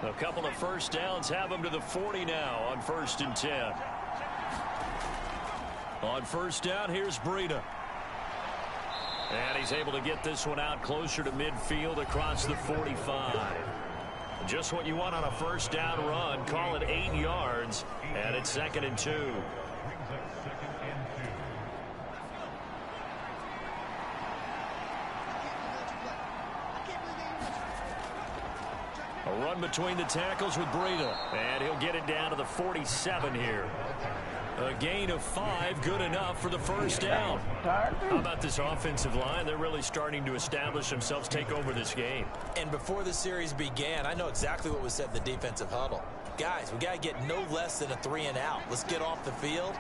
A couple of first downs have him to the 40 now on 1st and 10. On first down, here's Breida. And he's able to get this one out closer to midfield across the 45. Just what you want on a first down run. Call it 8 yards. And it's 2nd and 2. A run between the tackles with Breida. And he'll get it down to the 47 here. A gain of 5, good enough for the first down. How about this offensive line? They're really starting to establish themselves, take over this game. And before the series began, I know exactly what was said in the defensive huddle. Guys, we got to get no less than a 3 and out. Let's get off the field.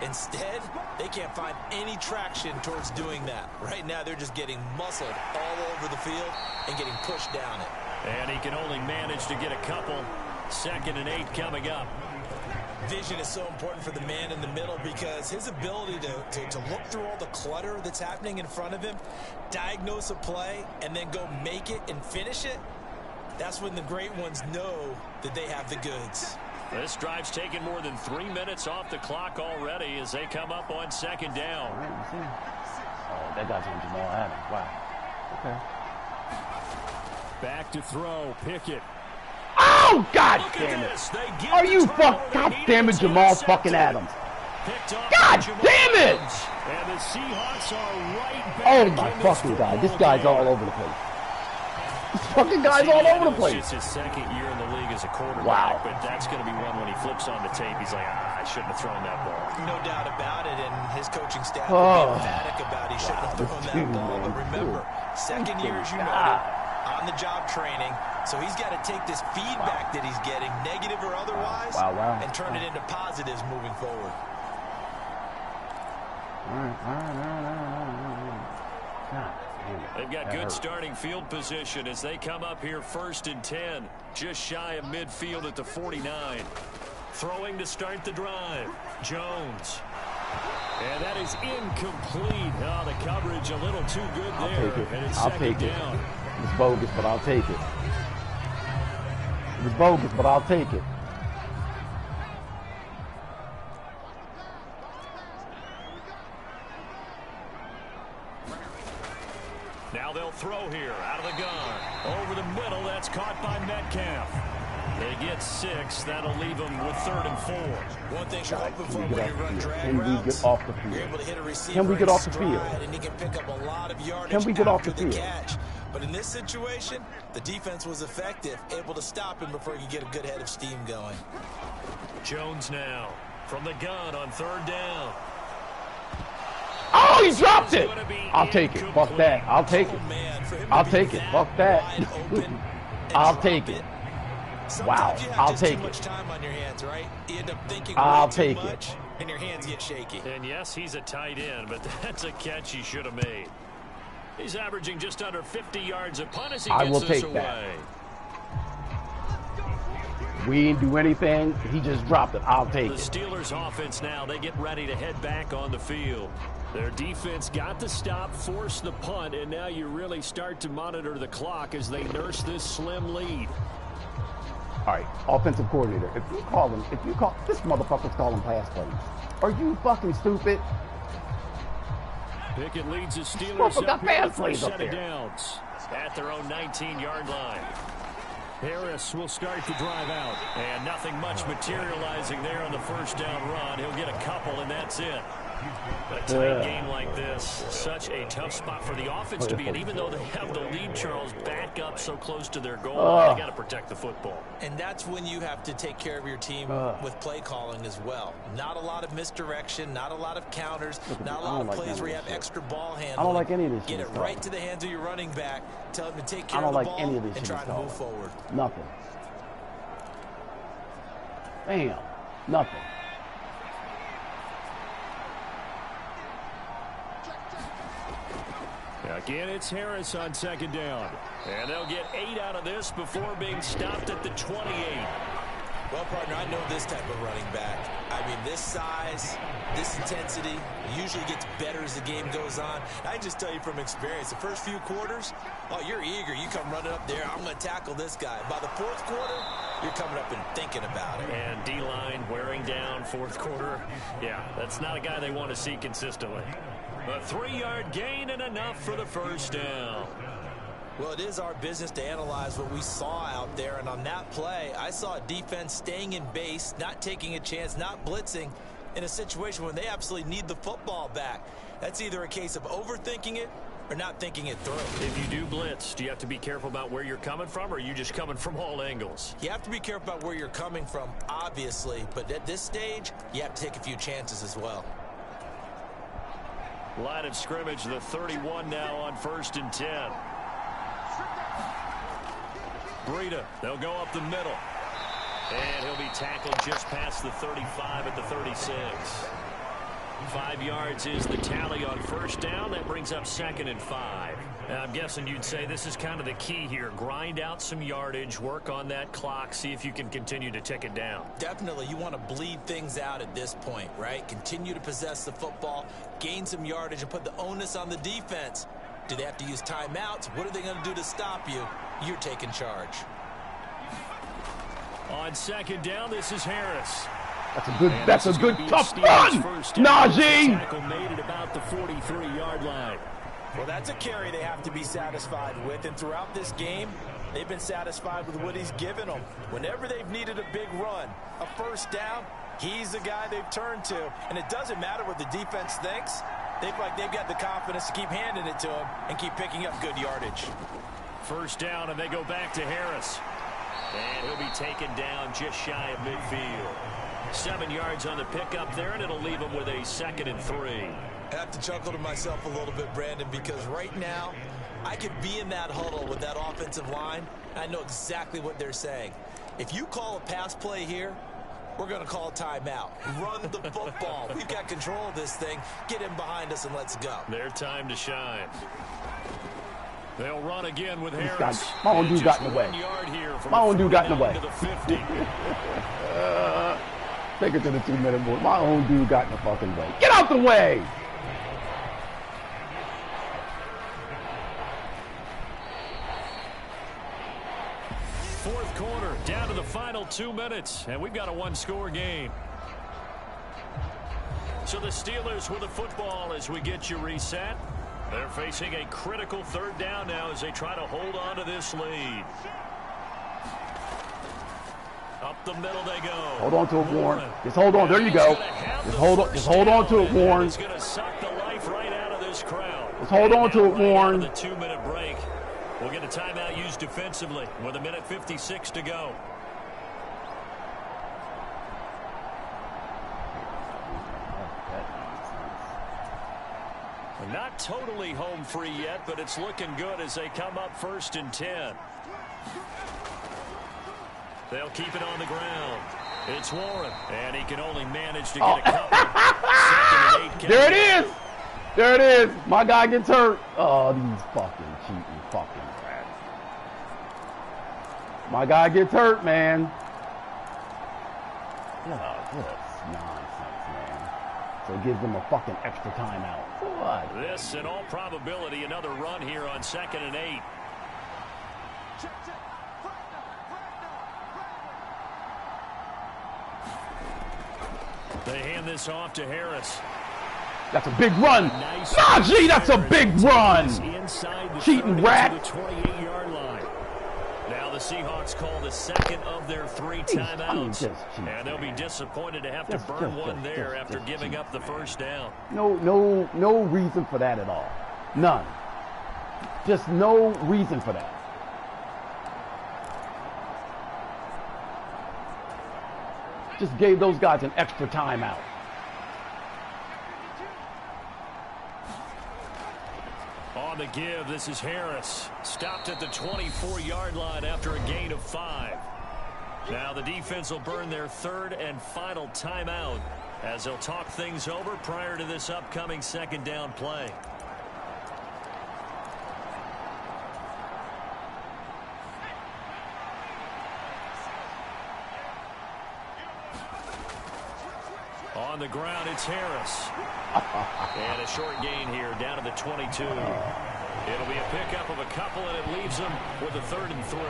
Instead, they can't find any traction towards doing that. Right now, they're just getting muscled all over the field and getting pushed down it. And he can only manage to get a couple. 2nd and 8 coming up. Vision is so important for the man in the middle because his ability to look through all the clutter that's happening in front of him, diagnose a play, and then go make it and finish it, that's when the great ones know that they have the goods. This drive's taken more than 3 minutes off the clock already as they come up on 2nd down. Oh, that guy's on Jamal Adams. Wow. Okay. Back to throw. Pickett. Oh, God damn it. Are you fuck? God damn it, Jamal fucking Adams. God damn it. And the Seahawks are right back. Oh, my fucking God. This guy's all over the place. This fucking guy's all over the place. It's his 2nd year in the league as a quarterback, wow. But that's going to be one when he flips on the tape. He's like, I shouldn't have thrown that ball. No doubt about it, and his coaching staff will be emphatic about he shouldn't have thrown that ball. But remember, 2nd year, as you noted, on the job training, so he's got to take this feedback that he's getting, negative or otherwise, and turn it into positives moving forward. All right. God. They've got good starting field position as they come up here 1st and 10, just shy of midfield at the 49. Throwing to start the drive, Jones. And that is incomplete. Oh, the coverage a little too good there. And it's 2nd down. It's bogus, but I'll take it. It's bogus, but I'll take it. Now they'll throw here out of the gun. Over the middle, that's caught by Metcalf. They get 6. That'll leave them with 3rd and 4. One thing you're hoping for when you run drag Can we get off the field? You're able to hit a receiver. Can we get off the field? And he can pick up a lot of yardage. Can we get off the field? Catch. But in this situation, the defense was effective, able to stop him before he could get a good head of steam going. Jones now from the gun on 3rd down. Oh, he dropped it. I'll take it. Fuck that. I'll take it. I'll take it. Fuck that. I'll take it. Wow. I'll take it. Time on your hands, right? You end up thinking I'll take it. And your hands get shaky. And yes, he's a tight end, but that's a catch he should have made. He's averaging just under 50 yards a punt as he gets this away. That. We didn't do anything. He just dropped it. I'll take it. The Steelers offense now, they get ready to head back on the field. Their defense got the stop, forced the punt, and now you really start to monitor the clock as they nurse this slim lead. All right, offensive coordinator, if you call this motherfucker's calling pass plays. Are you fucking stupid? Pickett leads the Steelers up here with a set of downs at their own 19-yard line. Harris will start the drive out, and nothing much materializing there on the first down run. He'll get a couple, and that's it. A tight game like this, such a tough spot for the offense to be in, even though they have the lead, Charles, back back up so close to their goal line. They got to protect the football. And that's when you have to take care of your team with play calling as well. Not a lot of misdirection, not a lot of counters, not a lot of plays where you have extra ball handling. I don't like any of this shit. Get it right to the hands of your running back. Tell him to take care of the ball and try to move forward. Nothing. Bam. Nothing. Again, it's Harris on second down. And they'll get 8 out of this before being stopped at the 28. Well, partner, I know this type of running back. I mean, this size, this intensity usually gets better as the game goes on. I just tell you from experience, the first few quarters, oh, you're eager. You come running up there, I'm going to tackle this guy. By the fourth quarter, you're coming up and thinking about it. And D-line wearing down fourth quarter. Yeah, that's not a guy they want to see consistently. A 3-yard gain and enough for the first down. Well, it is our business to analyze what we saw out there, and on that play, I saw a defense staying in base, not taking a chance, not blitzing in a situation when they absolutely need the football back. That's either a case of overthinking it or not thinking it through. If you do blitz, do you have to be careful about where you're coming from, or are you just coming from all angles? You have to be careful about where you're coming from, obviously, but at this stage, you have to take a few chances as well. Line of scrimmage, the 31 now on 1st and 10. Breida, they'll go up the middle. And he'll be tackled just past the 35 at the 36. 5 yards is the tally on first down. That brings up 2nd and 5. Now, I'm guessing you'd say this is kind of the key here. Grind out some yardage, work on that clock, see if you can continue to tick it down. Definitely, you want to bleed things out at this point, right? Continue to possess the football, gain some yardage, and put the onus on the defense. Do they have to use timeouts? What are they going to do to stop you? You're taking charge. On 2nd down, this is Harris. That's a good tough run, Najee. Tackle made it about the 43-yard line. Well, that's a carry they have to be satisfied with, and throughout this game, they've been satisfied with what he's given them. Whenever they've needed a big run, a first down, he's the guy they've turned to, and it doesn't matter what the defense thinks. They've got the confidence to keep handing it to him and keep picking up good yardage. First down, and they go back to Harris. And he'll be taken down just shy of midfield. 7 yards on the pickup there, and it'll leave him with a 2nd and 3. I have to chuckle to myself a little bit, Brandon, because right now I could be in that huddle with that offensive line. I know exactly what they're saying. If you call a pass play here, we're going to call a timeout. Run the football. We've got control of this thing. Get in behind us and let's go. Their time to shine. They'll run again with Harris. My own dude got in the way. My own dude got in the way. Take it to the 2-minute board. My own dude got in the fucking way. Get out the way! Fourth quarter, down to the final 2 minutes, and we've got a 1-score game. So the Steelers with the football as we get you reset. They're facing a critical 3rd down now as they try to hold on to this lead. Up the middle they go. Hold on to it, Warren. Just hold on. There you go. Just hold on to it, Warren. It's going to suck the life right out of this crowd. Just hold on to it, Warren. The 2-minute break. We'll get a timeout used defensively with 1:56 to go. Not totally home free yet, but it's looking good as they come up 1st and 10. They'll keep it on the ground. It's Warren, and he can only manage to get a couple. 2nd and 8. There it is. There it is. My guy gets hurt. Oh, these fucking cheating fucking rats. My guy gets hurt, man. Oh, this nonsense, man. So it gives them a fucking extra timeout. What? This, in all probability, another run here on 2nd and 8. They hand this off to Harris. That's a big run. Nice. Najee, that's a big run. Cheating rat. The 28-yard line. Now the Seahawks call the 2nd of their 3 timeouts. And they'll be disappointed to have to burn one there after giving up the first down. No reason for that at all. None. Just no reason for that. Just gave those guys an extra timeout. On the give, this is Harris. Stopped at the 24-yard line after a gain of 5. Now the defense will burn their third and final timeout as they'll talk things over prior to this upcoming second down play. On the ground, it's Harris. And a short gain here down to the 22. It'll be a pickup of a couple, and it leaves them with a 3rd and 3.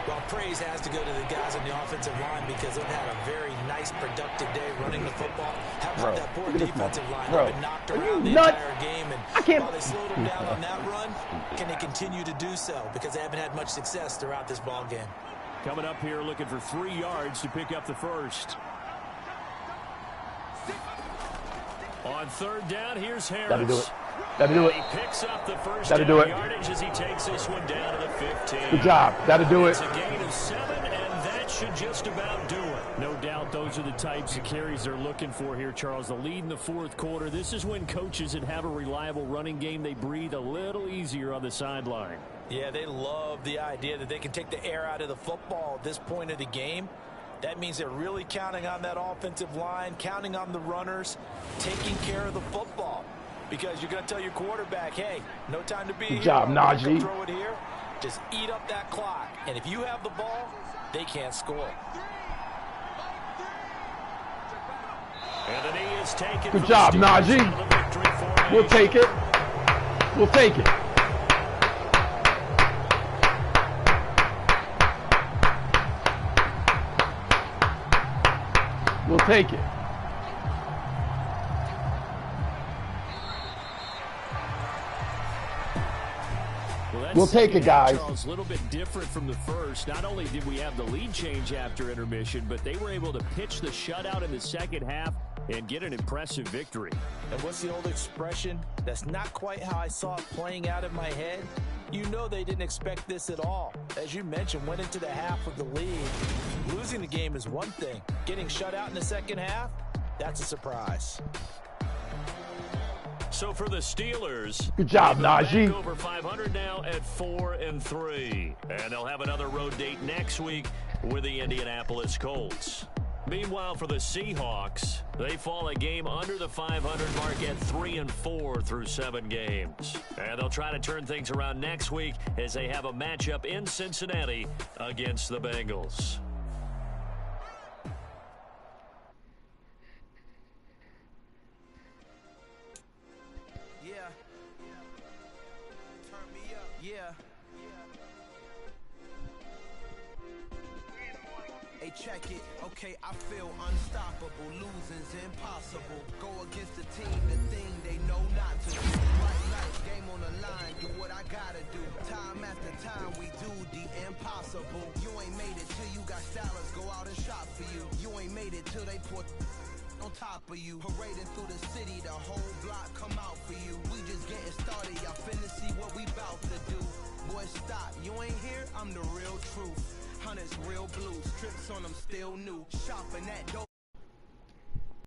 Well, praise has to go to the guys on the offensive line because they've had a very nice, productive day running the football. How about that poor defensive line? They've been knocked around the entire game, and while they slowed them down on that run, can they continue to do so? Because they haven't had much success throughout this ball game. Coming up here looking for 3 yards to pick up the first. On 3rd down, here's Harris. Gotta do it. Gotta do it. He picks up the first Gotta do it. yardage as he takes this one down to the 15. Good job. Gotta do it. It's a gain of 7, and that should just about do it. No doubt those are the types of carries they're looking for here, Charles. The lead in the 4th quarter. This is when coaches that have a reliable running game, they breathe a little easier on the sideline. Yeah, they love the idea that they can take the air out of the football at this point of the game. That means they're really counting on that offensive line, counting on the runners, taking care of the football. Because you're going to tell your quarterback, hey, no time to be here. Good job, Najee. Throw it here. Just eat up that clock. And if you have the ball, they can't score. And the knee is taken. Good job, Najee. We'll take it. We'll take it. We'll take it. We'll take it, guys. Charles, a little bit different from the first. Not only did we have the lead change after intermission, but they were able to pitch the shutout in the second half and get an impressive victory. And what's the old expression? That's not quite how I saw it playing out in my head. You know they didn't expect this at all. As you mentioned, went into the half with the lead. Losing the game is one thing. Getting shut out in the second half, that's a surprise. So for the Steelers, good job, Najee. Over 500 now at 4-3, and they'll have another road date next week with the Indianapolis Colts. Meanwhile, for the Seahawks, they fall a game under the 500 mark at 3-4 through 7 games, and they'll try to turn things around next week as they have a matchup in Cincinnati against the Bengals. Check it, okay, I feel unstoppable, losing's impossible, go against the team, the thing they know not to do, right life, game on the line, do what I gotta do, time after time we do the impossible, you ain't made it till you got stylers go out and shop for you, you ain't made it till they put on top of you, parading through the city, the whole block come out for you, we just getting started, y'all finna see what we bout to do, boy stop, you ain't here, I'm the real truth. Hunters real blue, strips on them still new. Shopping at dope.